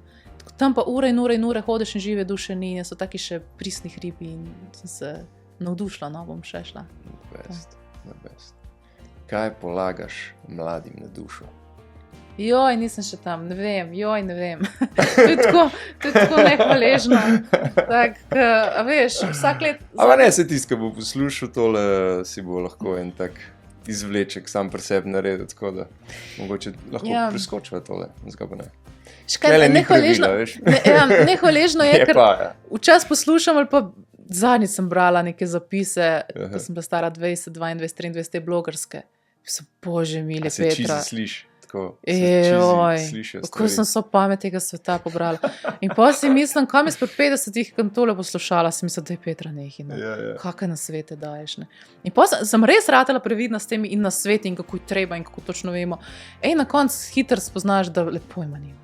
S2: Tam pa ure in ure in ure hodiš in žive duše ni, so taki še pristnih ribi in sem se navdušila, no bom še šla.
S1: Best. Kaj polagaš mladim na dušo?
S2: Joj, nisem še tam, ne vem. To je tako nehvaležno. Tak, a veš, vsak let...
S1: Ampak ne, se tisti, ki bo poslušal tole, si bo lahko en tak izvleček sam pri sebi naredil, tako da mogoče lahko preskočiva tole, zgaba ne.
S2: Škaj, nehvaležno, nehvaležno je, ker včasih poslušam ali pa zadnjič sem brala neke zapise, ko sem bila stara 20, 22, 23, te blogerske. Bože mili, Petra.
S1: A se čizi sliš?
S2: Kako sem so pamet tega sveta pobrala. In pa si mislim, kam jaz pri 50-ih tole poslušala, si mislim, da je Petra nehina. Kakaj na svete daješ, ne. In pa sem res ratela previdna s temi in na sveti in kako je treba in kako točno vemo. Na konc hitro spoznaš, da lepo ima nima.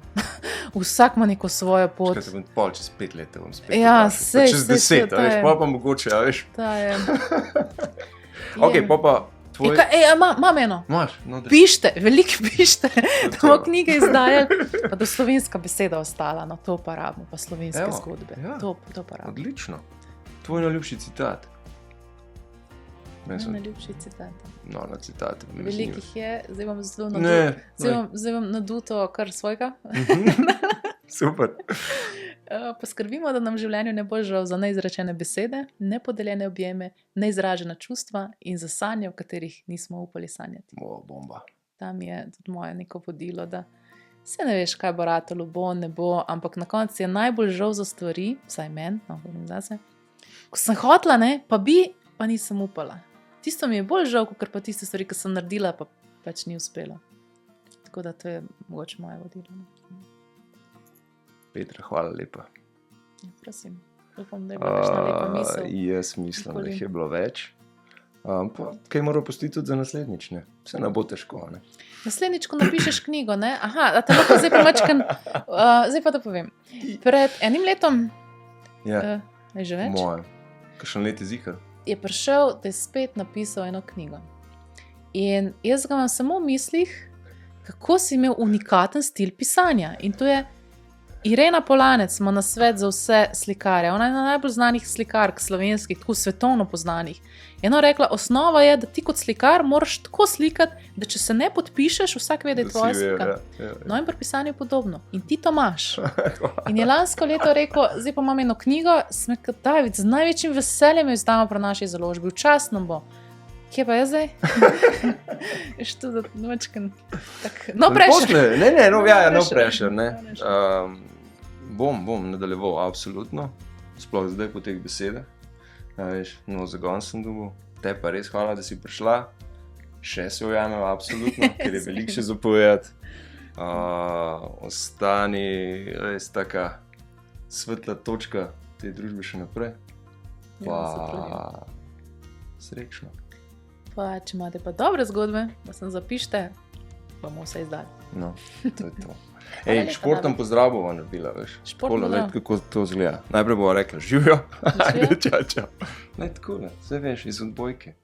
S2: Vsak ima neko svojo pot.
S1: Škaj se bom pol čez 5 let, bom spet
S2: sej,
S1: čez 10, veš, pa mogoče, a veš.
S2: Ta je.
S1: Ok, pa tvoj...
S2: Imam eno.
S1: Imaš? No,
S2: pište, veliko pište, da bomo knjige izdajali, pa da slovenska beseda ostala, no to pa rabimo, pa slovenske zgodbe. To pa rabimo.
S1: Odlično. Tvoj najljubši citat.
S2: Najljubši citat.
S1: No, na citat.
S2: Velikih je, zdaj bom naduto kar svojega.
S1: Super.
S2: Poskrbimo, da nam v življenju ne bo žal za neizrečene besede, nepodeljene objeme, neizražena čustva in za sanje, v katerih nismo upali sanjati.
S1: Bomba.
S2: Tam je tudi moje neko vodilo, da se ne veš, kaj bo ratalo, bo, ne bo, ampak na koncu je najbolj žal za stvari, vsaj meni, no, govorim zase, ko sem hotla, ne, pa nisem upala. Tisto mi je bolj žal, kot pa tiste stvari, ki sem naredila, pa pač ni uspela. Tako da to je mogoče moje vodilo.
S1: Petra, hvala lepa.
S2: Prosim, upam, da je bila kakšna lepa misel.
S1: Jaz mislim, da jih je bilo več. Pa kaj moram pustiti tudi za naslednjič, ne? Vse ne bo težko, ne?
S2: Naslednjič, ko napišeš knjigo, ne? Aha, da te lahko zdaj pomačkam. Zdaj pa da povem. Pred enim letom, je že več?
S1: Moje. Kakšen let je zihar?
S2: Je prišel, da je spet napisal eno knjigo. In jaz ga imam samo v mislih, kako si imel unikaten stil pisanja. In to je Irena Polanec, ima nasvet za vse slikarje. Ona je ena najbolj znanih slikark slovenskih, tako svetovno poznanih. Eno rekla, osnova je, da ti kot slikar moraš tako slikati, da če se ne podpišeš, vsak ve, da je tvoja slika. No in pri pisanju je podobno. In ti to imaš. In je lansko leto rekel, zdaj pa imam eno knjigo, sem rekel, David, z največjim veseljem jo izdamo pri naši založbi, včasno bo. Kje pa je zdaj? Što da nočkem tak... No pressure.
S1: No pressure, ne. Bom nadaljeval, absolutno. Sploh zdaj po teh besedah. Veš, no zagon sem dobil. Te pa res hvala, da si prišla. Še se ujamem, absolutno, ker je veliko še zapovedati. Ostani res taka svetla točka te družbe še naprej. Pa srečno.
S2: Pa če imate pa dobre zgodbe, da se zapište, bomo vse izdali.
S1: No, to je to. Športnem pozdrav bova naredila, veš. Športno, kako to zgleda. Najprej bova rekla, živijo. Ajde, čau. Ne, tako ne, vse veš, iz odbojke.